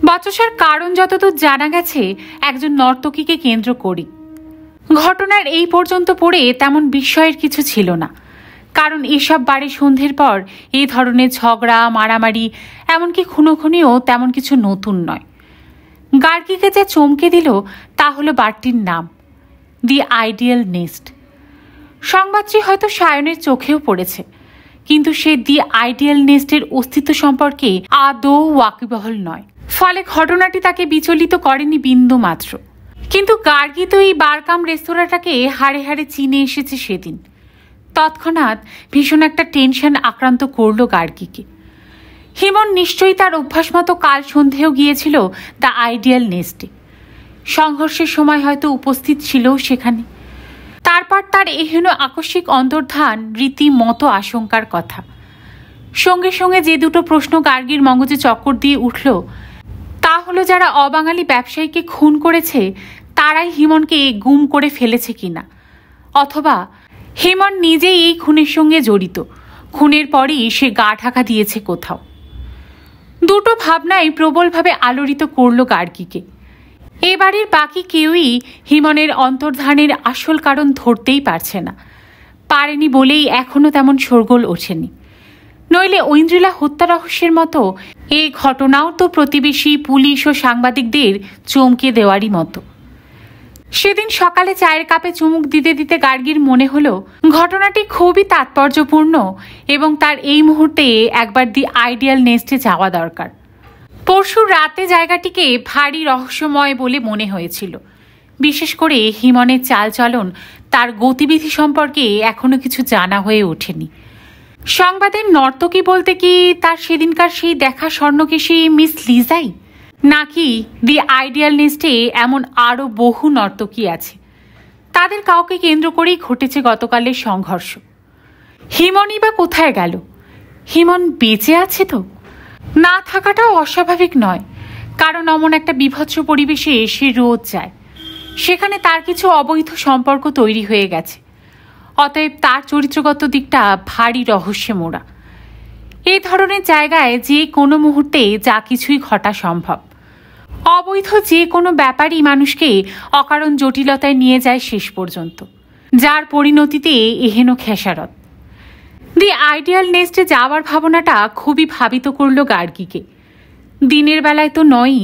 বচসার কারণ যতদূর জানা গেছে একজন নর্তকীকে কেন্দ্র করে। ঘটনার এই পর্যন্ত পড়ে তেমন বিস্ময়ের কিছু ছিল না, কারণ এসব বাড়ি সন্ধ্যের পর এই ধরনের ঝগড়া, মারামারি, এমনকি খুনোখুনিও তেমন কিছু নতুন নয়। গার্গীকে যা চমকে দিল তা হলো বাড়িটির নাম, দি আইডিয়াল নেস্ট। সংবাদটি হয়তো সায়নের চোখেও পড়েছে, কিন্তু সে দি আইডিয়াল নেস্টের অস্তিত্ব সম্পর্কে আদৌ ওয়াকিবহল নয়। ফলে ঘটনাটি তাকে বিচলিত করেনি বিন্দু মাত্র। কিন্তু গার্গী তো এই বারকাম রেস্তোরাঁটাকে হাড়ে হাড়ে চিনে এসেছে সেদিন। তৎক্ষণাৎ ভীষণ একটা টেনশন আক্রান্ত করল গার্গীকে। হিমন নিশ্চয়ই তার অভ্যাস মতো কাল সন্ধেও গিয়েছিল দ্য আইডিয়াল নেস্টে। সংঘর্ষের সময় হয়তো উপস্থিত ছিল সেখানে। তারপর তার এহেন আকস্মিক অন্তর্ধান রীতিমতো আশঙ্কার কথা। সঙ্গে সঙ্গে যে দুটো প্রশ্ন গার্গীর মগজে চক্কর দিয়ে উঠল তা হলো, যারা অবাঙালি ব্যবসায়ীকে খুন করেছে তারাই হিমনকে গুম করে ফেলেছে কিনা, অথবা হিমন নিজেই এই খুনের সঙ্গে জড়িত, খুনের পরই সে গা ঢাকা দিয়েছে কোথাও। দুটো ভাবনাই প্রবলভাবে আলোড়িত করল গার্গীকে। এ বাড়ির বাকি কেউই হিমনের অন্তর্ধানের আসল কারণ ধরতেই পারেনি বলেই এখনো তেমন শোরগোল ওঠেনি। নইলে ঐন্দ্রিলা হত্যা রহস্যের মতো এই ঘটনাও তো প্রতিবেশী, পুলিশ ও সাংবাদিকদের চমকে দেওয়ারই মতো। সেদিন সকালে চায়ের কাপে চুমুক দিতে দিতে গার্গীর মনে হলো ঘটনাটি খুবই তাৎপর্যপূর্ণ এবং তার এই মুহূর্তে একবার দি আইডিয়াল নেস্টে যাওয়া দরকার। পরশু রাতে জায়গাটিকে ভারী রহস্যময় বলে মনে হয়েছিল। বিশেষ করে হিমনের চালচলন, তার গতিবিধি সম্পর্কে এখনো কিছু জানা হয়ে ওঠেনি। সংবাদের নর্তকী বলতে কি তার সেদিনকার সেই দেখা স্বর্ণকেশী মিস লিজাই, নাকি দি আইডিয়াল নেস্টে এমন আরও বহু নর্তকী আছে? তাদের কাউকে কেন্দ্র করেই ঘটেছে গতকালের সংঘর্ষ। হিমনই বা কোথায় গেল? হিমন বেঁচে আছে তো? না থাকাটাও অস্বাভাবিক নয়, কারণ অমন একটা বিভৎস পরিবেশে সে রোজ যায়। সেখানে তার কিছু অবৈধ সম্পর্ক তৈরি হয়ে গেছে। অতএব তার চরিত্রগত দিকটা ভারী রহস্যে মোড়া। এই ধরনের জায়গায় যে কোনো মুহূর্তে যা কিছুই ঘটা সম্ভব। অবৈধ যে কোনো ব্যাপারই মানুষকে অকারণ জটিলতায় নিয়ে যায় শেষ পর্যন্ত, যার পরিণতিতে এহেন খেসারত। দি আইডিয়াল নেস্টে যাওয়ার ভাবনাটা খুবই ভাবিত করল গার্গীকে। দিনের বেলায় তো নয়ই,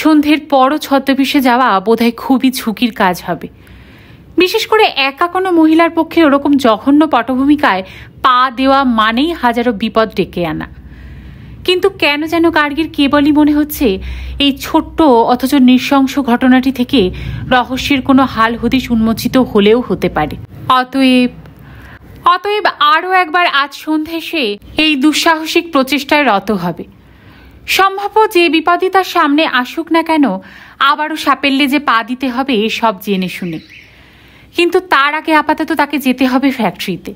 সন্ধ্যের পরও ছদ্মবেশে যাওয়া বোধহয় খুবই ঝুঁকির কাজ হবে। বিশেষ করে একা কোনো মহিলার পক্ষে ওরকম জঘন্য পটভূমিকায় পা দেওয়া মানেই হাজারো বিপদ ডেকে আনা। কিন্তু কেন যেন গার্গীর কেবলই মনে হচ্ছে এই ছোট্ট অথচ নৃশংস ঘটনাটি থেকে রহস্যের কোনো হাল হদিশ উন্মোচিত হলেও হতে পারে। অতএব আরও একবার আজ সন্ধ্যে সে এই দুঃসাহসিক প্রচেষ্টায় রত হবে। সম্ভাব্য যে বিপদই তার সামনে আসুক না কেন, আবারও সাপেল্লে যে পা দিতে হবে সব জেনে শুনে। কিন্তু তার আগে আপাতত তাকে যেতে হবে ফ্যাক্টরিতে।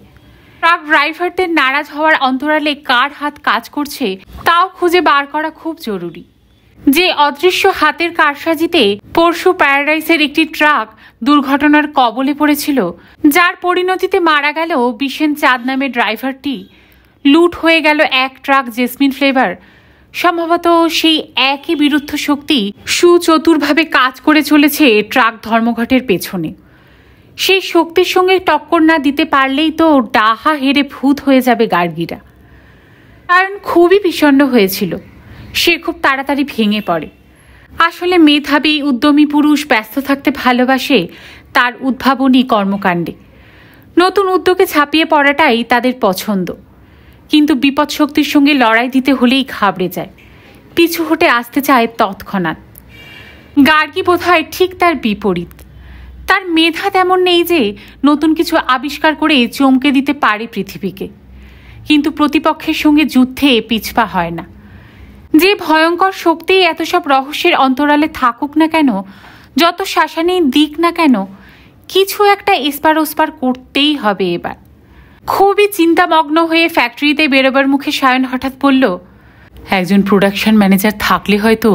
ট্রাক ড্রাইভারদের নারাজ হওয়ার অন্তরালে কার হাত কাজ করছে তাও খুঁজে বার করা খুব জরুরি। যে অদৃশ্য হাতের কারসাজিতে পরশু প্যারাডাইসের একটি ট্রাক দুর্ঘটনার কবলে পড়েছিল, যার পরিণতিতে মারা গেল বিশেন চাঁদ নামে ড্রাইভারটি, লুট হয়ে গেল এক ট্রাক জেসমিন ফ্লেভার, সম্ভবত সেই একই বিরুদ্ধ শক্তি সুচতুরভাবে কাজ করে চলেছে ট্রাক ধর্মঘটের পেছনে। সেই শক্তির সঙ্গে টক্কর না দিতে পারলেই তো ডাহা হেরে ভূত হয়ে যাবে গার্গীরা। কারণ খুবই বিষণ্ণ হয়েছিল, সে খুব তাড়াতাড়ি ভেঙে পড়ে। আসলে মেধাবী উদ্যমী পুরুষ ব্যস্ত থাকতে ভালোবাসে তার উদ্ভাবনী কর্মকাণ্ডে। নতুন উদ্যোগে ঝাঁপিয়ে পড়াটাই তাদের পছন্দ। কিন্তু বিপদ শক্তির সঙ্গে লড়াই দিতে হলেই ঘাবড়ে যায়, পিছু হটে আসতে চায় তৎক্ষণাৎ। গার্গী বোধহয় ঠিক তার বিপরীত। তার মেধা তেমন নেই যে নতুন কিছু আবিষ্কার করে চমকে দিতে পারে পৃথিবীকে, কিন্তু প্রতিপক্ষের সঙ্গে যুদ্ধে পিছপা হয় না। যে ভয়ঙ্কর শক্তি এত সব রহস্যের অন্তরালে থাকুক না কেন, যত শাসানেই দিক না কেন, কিছু একটা এসপার ওসপার করতেই হবে এবার। খুবই চিন্তামগ্ন হয়ে ফ্যাক্টরিতে বেরোবার মুখে সায়ন হঠাৎ বলল, একজন প্রোডাকশন ম্যানেজার থাকলে হয়তো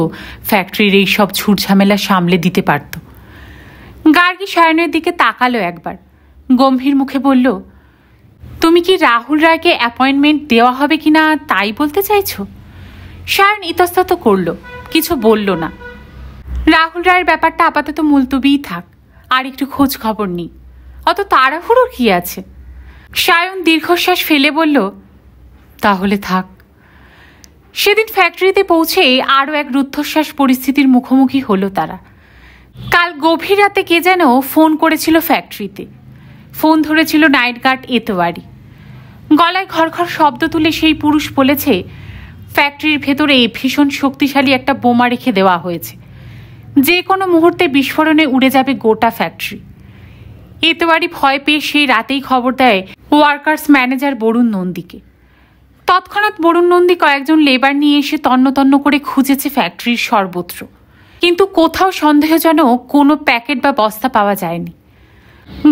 ফ্যাক্টরির এই সব ছুট ঝামেলা সামলে দিতে পারত। গার্গী সায়নের দিকে তাকালো একবার, গম্ভীর মুখে বলল, তুমি কি রাহুল রায়কে অ্যাপয়েন্টমেন্ট দেওয়া হবে কিনা তাই বলতে চাইছো? সায়ন ইতস্তত করল, কিছু বলল না। রাহুল রায়ের ব্যাপারটা আপাতত মুলতবিই থাক, আর একটু খোঁজ খবর নেই। অত তাড়াহুড়ো কি আছে? সায়ন দীর্ঘশ্বাস ফেলে বলল, তাহলে থাক। সেদিন ফ্যাক্টরিতে পৌঁছে আরও এক রুদ্ধশ্বাস পরিস্থিতির মুখোমুখি হলো তারা। কাল গভীর রাতে কে যেন ফোন করেছিল ফ্যাক্টরিতে। ফোন ধরেছিল নাইট গার্ড এতোয়ারি। গলায় ঘরঘর শব্দ তুলে সেই পুরুষ বলেছে, ফ্যাক্টরির ভেতরে ভীষণ শক্তিশালী একটা বোমা রেখে দেওয়া হয়েছে, যে কোনো মুহূর্তে বিস্ফোরণে উড়ে যাবে গোটা ফ্যাক্টরি। এতোয়ারি ভয় পেয়ে সেই রাতেই খবর দেয় ওয়ার্কার্স ম্যানেজার বরুণ নন্দীকে। তৎক্ষণাৎ বরুণ নন্দী কয়েকজন লেবার নিয়ে এসে তন্ন তন্ন করে খুঁজেছে ফ্যাক্টরির সর্বত্র, কিন্তু কোথাও সন্দেহজনক কোনো প্যাকেট বা বস্তা পাওয়া যায়নি।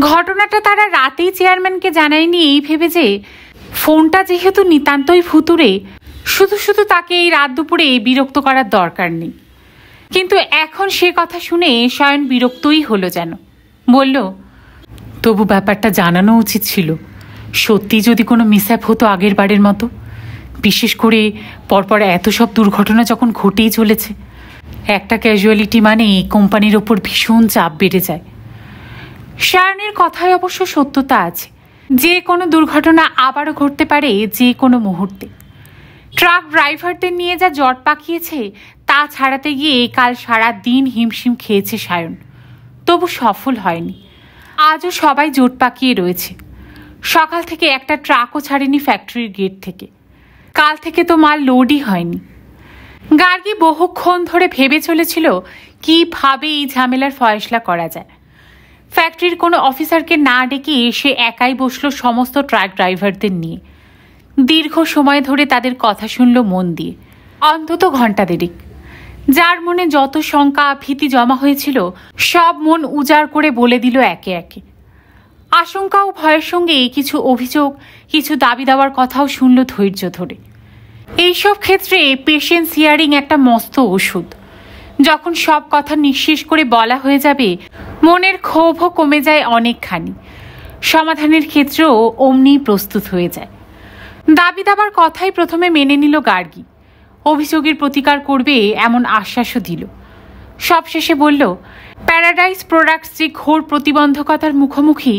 ঘটনাটা তারা রাতেই চেয়ারম্যানকে জানায়নি এই ভেবে যে ফোনটা যেহেতু নিতান্তই ভুতুরে, শুধু শুধু তাকে এই রাত দুপুরে বিরক্ত করার দরকার নেই। কিন্তু এখন সে কথা শুনে সায়ন বিরক্তই হলো যেন। বলল, তবু ব্যাপারটা জানানো উচিত ছিল। সত্যি যদি কোনো মিসঅ্যাপ হতো আগের বারের মতো, বিশেষ করে পরপর এত সব দুর্ঘটনা যখন ঘটেই চলেছে, একটা ক্যাজুয়ালিটি মানে কোম্পানির ওপর ভীষণ চাপ বেড়ে যায়। সায়নের কথায় অবশ্য সত্যতা আছে, যে কোনো দুর্ঘটনা আবারও ঘটতে পারে যে কোনো মুহূর্তে। ট্রাক ড্রাইভারদের নিয়ে যা জট পাকিয়েছে তা ছাড়াতে গিয়ে কাল সারা দিন হিমশিম খেয়েছে সায়ন, তবু সফল হয়নি। আজও সবাই জোট পাকিয়ে রয়েছে। সকাল থেকে একটা ট্রাকও ছাড়েনি ফ্যাক্টরির গেট থেকে। কাল থেকে তো মাল লোডই হয়নি। গার্গী বহুক্ষণ ধরে ভেবে চলেছিল কিভাবে এই ঝামেলার ফয়সলা করা যায়। ফ্যাক্টরির কোনো অফিসারকে না ডেকে সে একাই বসলো সমস্ত ট্রাক ড্রাইভারদের নিয়ে। দীর্ঘ সময় ধরে তাদের কথা শুনল মন দিয়ে, অন্তত ঘণ্টা দেড়েক। যার মনে যত শঙ্কা ভীতি জমা হয়েছিল সব মন উজাড় করে বলে দিল একে একে। আশঙ্কা ও ভয়ের সঙ্গে কিছু অভিযোগ, কিছু দাবি দেওয়ার কথাও শুনল ধৈর্য ধরে। এইসব ক্ষেত্রে পেশেন্স হিয়ারিং একটা মস্ত ওষুধ। যখন সব কথা নিঃশেষ করে বলা হয়ে যাবে, মনের ক্ষোভও কমে যায় অনেকখানি। সমাধানের ক্ষেত্রেও অমনি প্রস্তুত হয়ে যায়। দাবি দেওয়ার কথাই প্রথমে মেনে নিল গার্গী। অভিযোগের প্রতিকার করবে এমন আশ্বাসও দিল। সবশেষে বলল, প্যারাডাইস প্রোডাক্টস যে ঘোর প্রতিবন্ধকতার মুখোমুখি,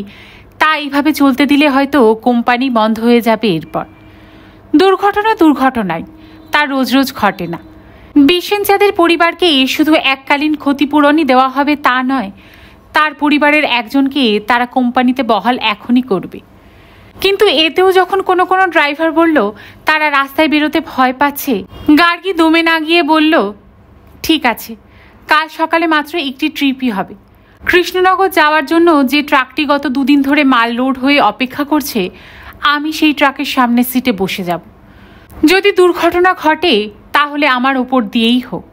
তা এইভাবে চলতে দিলে হয়তো কোম্পানি বন্ধ হয়ে যাবে এরপর। দুর্ঘটনায় তা রোজ রোজ ঘটে না। বিশেন যাদের পরিবারকে শুধু এককালীন ক্ষতিপূরণই দেওয়া হবে তা নয়, তার পরিবারের একজনকে তারা কোম্পানিতে বহাল এখনই করবে। কিন্তু এতেও যখন কোনো কোনো ড্রাইভার বলল তারা রাস্তায় বেরোতে ভয় পাচ্ছে, গার্গী দমে না গিয়ে বলল, ঠিক আছে, কাল সকালে মাত্র একটি ট্রিপই হবে। কৃষ্ণনগর যাওয়ার জন্য যে ট্রাকটি গত দুদিন ধরে মাল লোড হয়ে অপেক্ষা করছে, আমি সেই ট্রাকের সামনের সিটে বসে যাব। যদি দুর্ঘটনা ঘটে তাহলে আমার ওপর দিয়েই হোক।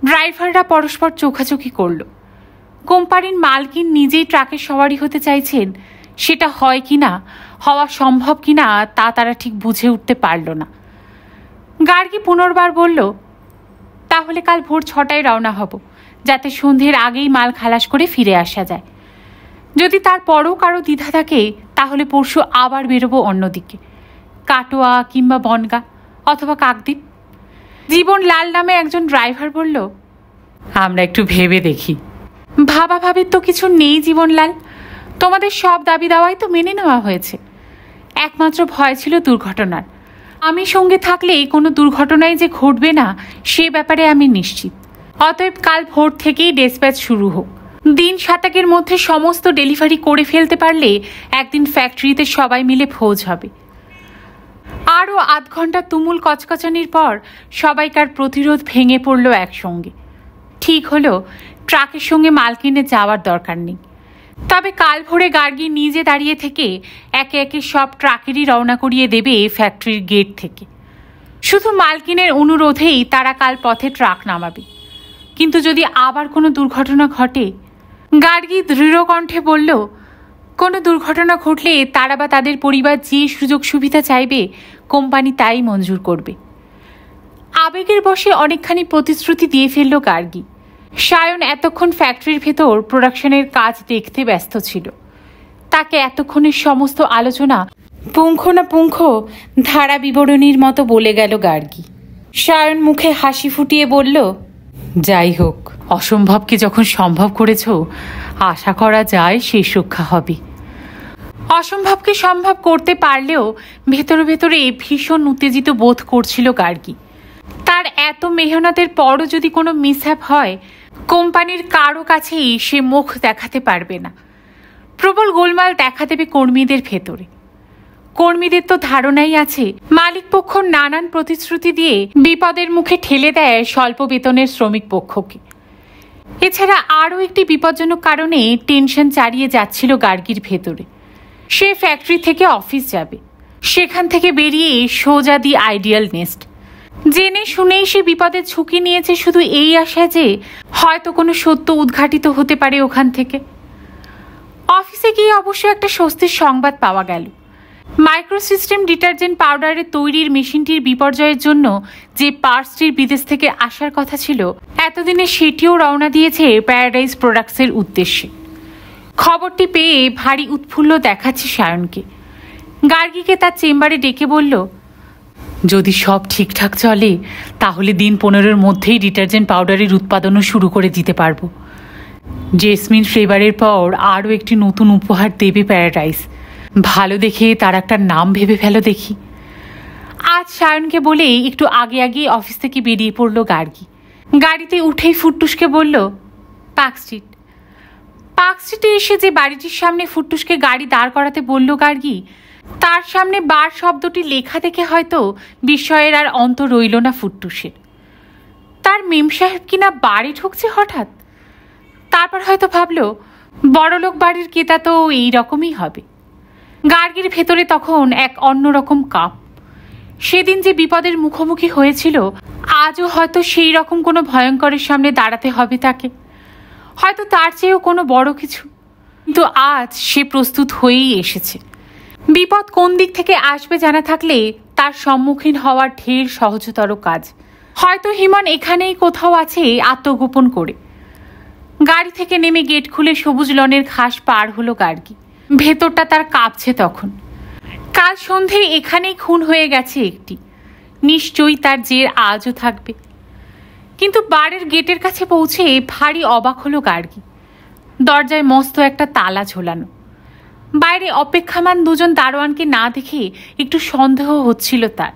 ড্রাইভাররা পরস্পর চোখাচোখি করল। কোম্পানির মালকিন নিজেই ট্রাকের সওয়ারি হতে চাইছেন, সেটা হয় কিনা, হওয়া সম্ভব কিনা তা তারা ঠিক বুঝে উঠতে পারল না। গার্গী পুনর্বার বলল, তাহলে কাল ভোর 6টায় রওনা হব, যাতে সন্ধ্যের আগেই মাল খালাস করে ফিরে আসা যায়। যদি তারপরও কারো দ্বিধা থাকে তাহলে পরশু আবার বেরোবো অন্যদিকে, কাটোয়া কিংবা বনগা অথবা কাকদ্বীপ। জীবনলাল নামে একজন ড্রাইভার বলল, আমরা একটু ভেবে দেখি। ভাবাভাবির তো কিছু নেই জীবনলাল, তোমাদের সব দাবি দাওয়াই তো মেনে নেওয়া হয়েছে। একমাত্র ভয় ছিল দুর্ঘটনার। আমি সঙ্গে থাকলে কোনো দুর্ঘটনাই যে ঘটবে না সে ব্যাপারে আমি নিশ্চিত। অতএব কাল ভোর থেকেই ডেসপ্যাচ শুরু হোক। দিন 7 মধ্যে সমস্ত ডেলিভারি করে ফেলতে পারলে একদিন ফ্যাক্টরিতে সবাই মিলে ভোজ হবে। আরও আধ ঘন্টা তুমুল কচকচানির পর সবাইকার প্রতিরোধ ভেঙে পড়ল একসঙ্গে। ঠিক হলো ট্রাকের সঙ্গে মাল কিনে যাওয়ার দরকার নেই। তবে কাল ভোরে গার্গী নিজে দাঁড়িয়ে থেকে একে একে সব ট্রাকেরই রওনা করিয়ে দেবে ফ্যাক্টরির গেট থেকে। শুধু মালকিনের অনুরোধেই তারা কাল পথে ট্রাক নামাবে। কিন্তু যদি আবার কোনো দুর্ঘটনা ঘটে, গার্গী দৃঢ় কণ্ঠে বলল, কোনো দুর্ঘটনা ঘটলে তারা বা তাদের পরিবার যে সুযোগ সুবিধা চাইবে কোম্পানি তাই মঞ্জুর করবে। আবেগের বশে অনেকখানি প্রতিশ্রুতি দিয়ে ফেলল গার্গী। সায়ন এতক্ষণ ফ্যাক্টরির ভেতর প্রোডাকশনের কাজ দেখতে ব্যস্ত ছিল। তাকে এতক্ষণের সমস্ত আলোচনা পুঙ্খানুপুঙ্খ ধারা বিবরণীর মতো বলে গেল গার্গী। সায়ন মুখে হাসি ফুটিয়ে বলল, যাই হোক, অসম্ভবকে যখন সম্ভব করেছ, আশা করা যায় শেষ রক্ষা হবে। অসম্ভবকে সম্ভব করতে পারলেও ভেতরে ভেতরে ভীষণ উত্তেজিত বোধ করছিল গার্গী। তার এত মেহনতের পরও যদি কোনো মিসহ্যাপ হয়, কোম্পানির কারো কাছেই সে মুখ দেখাতে পারবে না। প্রবল গোলমাল দেখা দেবে কর্মীদের ভেতরে। কর্মীদের তো ধারণাই আছে মালিকপক্ষ নানান প্রতিশ্রুতি দিয়ে বিপদের মুখে ঠেলে দেয় স্বল্প বেতনের শ্রমিক পক্ষকে। এছাড়া আরও একটি বিপজ্জনক কারণে টেনশন চালিয়ে যাচ্ছিল গার্গীর ভেতরে। সে ফ্যাক্টরি থেকে অফিস যাবে, সেখান থেকে বেরিয়ে সোজা দি আইডিয়াল নেস্ট। জেনে শুনেই সে বিপদের ঝুঁকি নিয়েছে শুধু এই আশায় যে হয়তো কোনো সত্য উদ্ঘাটিত হতে পারে ওখান থেকে। অফিসে গিয়ে অবশ্য একটা স্বস্তির সংবাদ পাওয়া গেল। মাইক্রোসিস্টেম ডিটারজেন্ট পাউডারের তৈরির মেশিনটির বিপর্যয়ের জন্য যে পার্টসটির বিদেশ থেকে আসার কথা ছিল, এতদিনে সেটিও রওনা দিয়েছে প্যারাডাইজ প্রোডাক্টসের উদ্দেশ্যে। খবরটি পেয়ে ভারী উৎফুল্ল দেখাচ্ছে সায়নকে। গার্গীকে তার চেম্বারে ডেকে বলল, যদি সব ঠিকঠাক চলে তাহলে দিন 15-এর মধ্যেই ডিটারজেন্ট পাউডারের উৎপাদনও শুরু করে দিতে পারবো। জেসমিন ফ্লেভারের পর আরও একটি নতুন উপহার দেবে প্যারাডাইজ। ভালো দেখে তার একটা নাম ভেবে ফেলো দেখি। আজ সায়নকে বলেই একটু আগে আগে অফিস থেকে বেরিয়ে পড়ল গার্গী। গাড়িতে উঠেই ফুটটুসকে বলল, পার্ক স্ট্রিট। পার্ক স্ট্রিটে এসে যে বাড়িটির সামনে ফুটটুসকে গাড়ি দাঁড় করাতে বলল গার্গী, তার সামনে বার শব্দটি লেখা দেখে হয়তো বিস্ময়ের আর অন্ত রইল না ফুটটুসের। তার মেম সাহেব কিনা বাড়ি ঢুকছে হঠাৎ। তারপর হয়তো ভাবল, বড়লোক বাড়ির কেতা তো এই রকমই হবে। গার্গীর ভেতরে তখন এক অন্যরকম কাপ। সেদিন যে বিপদের মুখোমুখি হয়েছিল, আজও হয়তো সেই রকম কোনো ভয়ঙ্করের সামনে দাঁড়াতে হবে তাকে, হয়তো তার চেয়েও কোনো বড় কিছু। কিন্তু আজ সে প্রস্তুত হয়েই এসেছে। বিপদ কোন দিক থেকে আসবে জানা থাকলে তার সম্মুখীন হওয়ার ঢের সহজতর কাজ। হয়তো হিমন এখানেই কোথাও আছে আত্মগোপন করে। গাড়ি থেকে নেমে গেট খুলে সবুজ লনের ঘাস পার হলো গার্গী। ভেতরটা তার কাঁপছে তখন। কাল সন্ধে এখানেই খুন হয়ে গেছে একটি, নিশ্চয়ই তার জের আজও থাকবে। কিন্তু বাড়ির গেটের কাছে পৌঁছে ভারী অবাক হলো গার্গী। দরজায় মস্ত একটা তালা ঝোলানো। বাইরে অপেক্ষামান দুজন দারোয়ানকে না দেখে একটু সন্দেহ হচ্ছিল তার।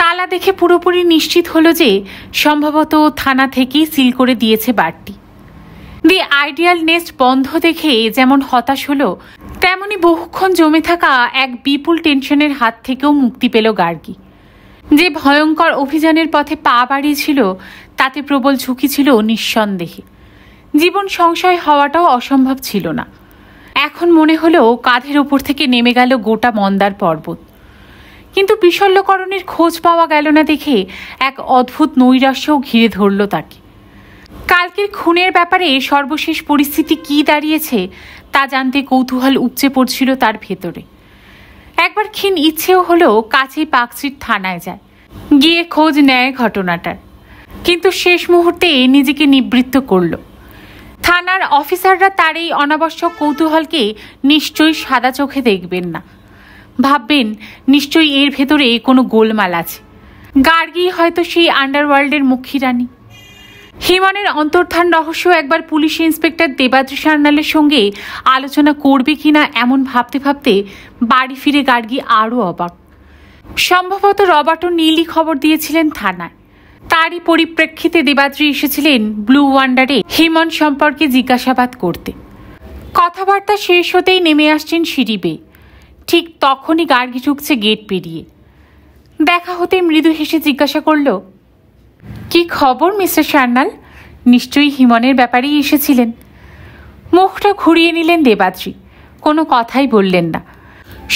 তালা দেখে পুরোপুরি নিশ্চিত হলো যে সম্ভবত থানা থেকেই সিল করে দিয়েছে বাড়িটি। দি আইডিয়াল নেস্ট বন্ধ দেখে যেমন হতাশ হলো, তেমনি বহুক্ষণ জমে থাকা এক বিপুল টেনশনের হাত থেকেও মুক্তি পেল গার্গী। যে ভয়ঙ্কর অভিযানের পথে পা বাড়িয়েছিল তাতে প্রবল ঝুঁকি ছিল নিঃসন্দেহে। জীবন সংশয় হওয়াটাও অসম্ভব ছিল না। এখন মনে হলো কাঁধের ওপর থেকে নেমে গেল গোটা মন্দার পর্বত। কিন্তু বিশল্যকরণের খোঁজ পাওয়া গেল না দেখে এক অদ্ভুত নৈরাশ্যও ঘিরে ধরল তাকে। কালকের খুনের ব্যাপারে সর্বশেষ পরিস্থিতি কি দাঁড়িয়েছে তা জানতে কৌতূহল উপচে পড়ছিল তার ভেতরে। একবার ক্ষীণ ইচ্ছেও হলো কাছেই পার্ক স্ট্রিট থানায় যায়, গিয়ে খোঁজ নেয় ঘটনাটার। কিন্তু শেষ মুহূর্তে নিজেকে নিবৃত্ত করল। থানার অফিসাররা তার এই অনাবশ্যক কৌতূহলকে নিশ্চয়ই সাদা চোখে দেখবেন না। ভাববেন নিশ্চয়ই এর ভেতরে কোনো গোলমাল আছে। গার্গী হয়তো সেই আন্ডারওয়ার্ল্ডের মুখী রানী। হিমনের অন্তর্ধান রহস্য একবার পুলিশ ইন্সপেক্টর দেবাদ্রি সান্যালের সঙ্গে আলোচনা করবে কিনা এমন ভাবতে ভাবতে বাড়ি ফিরে গার্গী আরও অবাক। সম্ভবত রবার্ট ও নীলই খবর দিয়েছিলেন থানায়। তারই পরিপ্রেক্ষিতে দেবাদ্রি এসেছিলেন ব্লু ওয়ান্ডারে হিমন সম্পর্কে জিজ্ঞাসাবাদ করতে। কথাবার্তা শেষ হতেই নেমে আসছেন সিঁড়ি বেয়ে। ঠিক তখনই গার্গী ঢুকছে গেট পেরিয়ে। দেখা হতে মৃদু হেসে জিজ্ঞাসা করল, কি খবর মিস্টার সান্যাল? নিশ্চয়ই হিমনের ব্যাপারেই এসেছিলেন। মুখটা ঘুরিয়ে নিলেন দেবাদ্রি, কোনো কথাই বললেন না।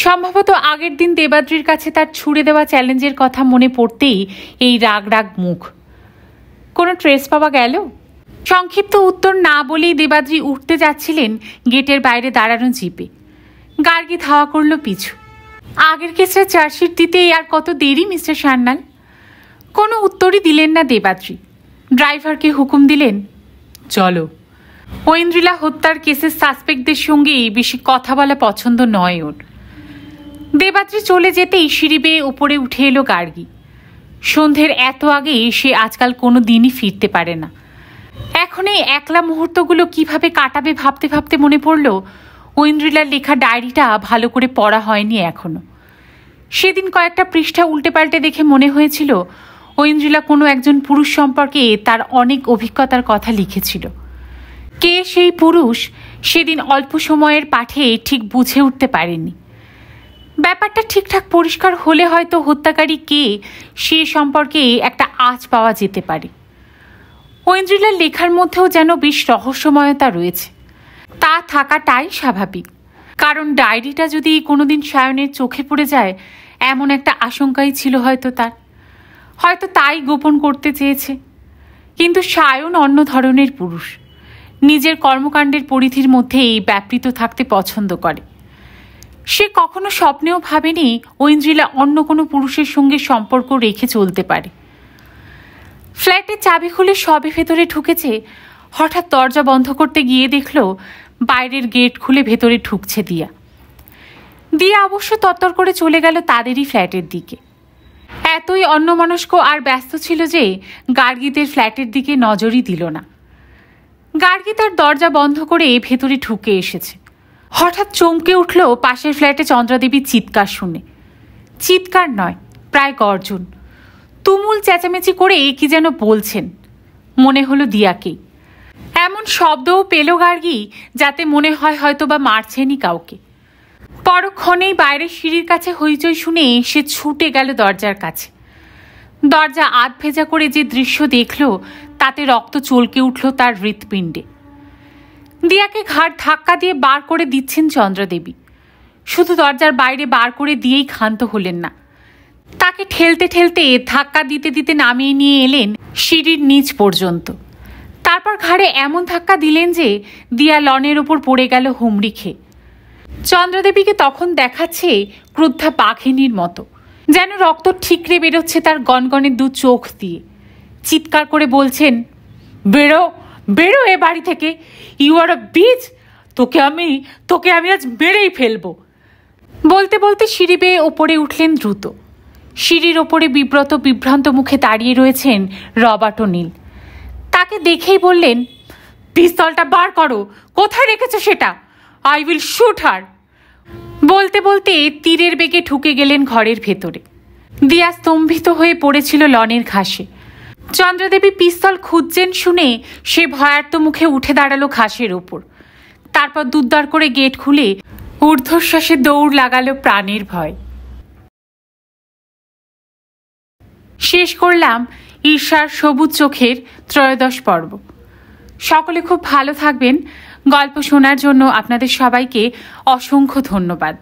সম্ভবত আগের দিন দেবাদ্রির কাছে তার ছুড়ে দেওয়া চ্যালেঞ্জের কথা মনে পড়তেই এই রাগ রাগ মুখ। কোনো ট্রেস পাওয়া গেল? সংক্ষিপ্ত উত্তর না বলেই দেবাদ্রি উঠতে যাচ্ছিলেন গেটের বাইরে দাঁড়ানো জিপে। গার্গী ধাওয়া করল পিছু। আগের কেসটা চার্জশিট দিতে আর কত দেরি মিস্টার সান্যাল? কোনো উত্তরই দিলেন না দেবাদ্রি। ড্রাইভারকে হুকুম দিলেন, চলো। ঐন্দ্রিলা হত্যার কেসের সাসপেক্টদের সঙ্গেই বেশি কথা বলা পছন্দ নয় ওর। দেবাত্রী চলে যেতেই সিঁড়ি বেয়ে ওপরে উঠে এলো গার্গী। সন্ধ্যের এত আগে সে আজকাল কোনো দিনই ফিরতে পারে না। এখন এই একলা মুহূর্তগুলো কিভাবে কাটাবে ভাবতে ভাবতে মনে পড়ল ঐন্দ্রিলার লেখা ডায়েরিটা ভালো করে পড়া হয়নি এখনো। সেদিন কয়েকটা পৃষ্ঠা উল্টে পাল্টে দেখে মনে হয়েছিল ঐন্দ্রিলা কোনো একজন পুরুষ সম্পর্কে তার অনেক অভিজ্ঞতার কথা লিখেছিল। কে সেই পুরুষ সেদিন অল্প সময়ের পাঠে ঠিক বুঝে উঠতে পারেনি। ব্যাপারটা ঠিকঠাক পরিষ্কার হলে হয়তো হত্যাকারী কে সে সম্পর্কে একটা আঁচ পাওয়া যেতে পারে। ঐন্দ্রিলার লেখার মধ্যেও যেন বেশ রহস্যময়তা রয়েছে। তা থাকাটাই স্বাভাবিক, কারণ ডায়েরিটা যদি কোনোদিন সায়নের চোখে পড়ে যায় এমন একটা আশঙ্কাই ছিল হয়তো তাই গোপন করতে চেয়েছে। কিন্তু সায়ন অন্য ধরনের পুরুষ, নিজের কর্মকাণ্ডের পরিধির মধ্যেই ব্যাপৃত থাকতে পছন্দ করে। সে কখনো স্বপ্নেও ভাবেনি ঐন্দ্রিলা অন্য কোনো পুরুষের সঙ্গে সম্পর্ক রেখে চলতে পারে। ফ্ল্যাটের চাবি খুলে সবে ভেতরে ঢুকেছে, হঠাৎ দরজা বন্ধ করতে গিয়ে দেখল বাইরের গেট খুলে ভেতরে ঢুকছে দিয়া। অবশ্য তত্তর করে চলে গেল তাদেরই ফ্ল্যাটের দিকে। এতই অন্যমনস্ক আর ব্যস্ত ছিল যে গার্গীদের ফ্ল্যাটের দিকে নজরই দিল না। গার্গী তার দরজা বন্ধ করে ভেতরে ঢুকে এসেছে। হঠাৎ চমকে উঠল পাশের ফ্ল্যাটে চন্দ্রাদেবীর চিৎকার শুনে। চিৎকার নয়, প্রায় গর্জন। তুমুল চেঁচামেচি করে কি যেন বলছেন, মনে হলো দিয়াকেই। এমন শব্দও পেল গার্গী যাতে মনে হয় হয়তো বা মারছেনই কাউকে। পরক্ষণেই বাইরের সিঁড়ির কাছে হইচই শুনে সে ছুটে গেল দরজার কাছে। দরজা আধ ভেজা করে যে দৃশ্য দেখল তাতে রক্ত চলকে উঠল তার হৃৎপিণ্ডে। দিয়াকে ঘাড় ধাক্কা দিয়ে বার করে দিচ্ছেন চন্দ্রাদেবী। শুধু দরজার বাইরে বার করে দিয়েই ক্ষান্ত হলেন না, তাকে ঠেলতে ঠেলতে ধাক্কা দিতে দিতে নামিয়ে নিয়ে এলেন সিঁড়ির নিচ পর্যন্ত। তারপর ঘাড়ে এমন ধাক্কা দিলেন যে দিয়া লনের ওপর পড়ে গেল হুমড়ি খেয়ে। চন্দ্রাদেবীকে তখন দেখাচ্ছে ক্রুদ্ধা বাঘিনীর মতো, যেন রক্ত ঠিকরে বেরোচ্ছে তার গনগনে দু চোখ দিয়ে। চিৎকার করে বলছেন, বেরো বেরো এ বাড়ি থেকে, ইউ আর আ বিচ, তোকে আমি আজ মেরেই ফেলবো। বলতে বলতে সিঁড়ি বেয়ে ওপরে উঠলেন দ্রুত। সিঁড়ির ওপরে বিভ্রান্ত মুখে দাঁড়িয়ে রয়েছেন রবার্ট ও নীল। তাকে দেখেই বললেন, পিস্তলটা বার করো, কোথায় রেখেছো সেটা? আই উইল শুট হার। বলতে বলতে তীরের বেগে ঢুকে গেলেন ঘরের ভেতরে। দিয়া স্তম্ভিত হয়ে পড়েছিল লনের ঘাসে। চন্দ্রাদেবী পিস্তল খুঁজছেন শুনে সে ভয়ার্ত মুখে উঠে দাঁড়ালো ঘাসের ওপর। তারপর দুদ্দার করে গেট খুলে ঊর্ধ্বশ্বাসে দৌড় লাগালো প্রাণের ভয়। শেষ করলাম ঈর্ষার সবুজ চোখের 13 পর্ব। সকলে খুব ভালো থাকবেন। গল্প শোনার জন্য আপনাদের সবাইকে অসংখ্য ধন্যবাদ।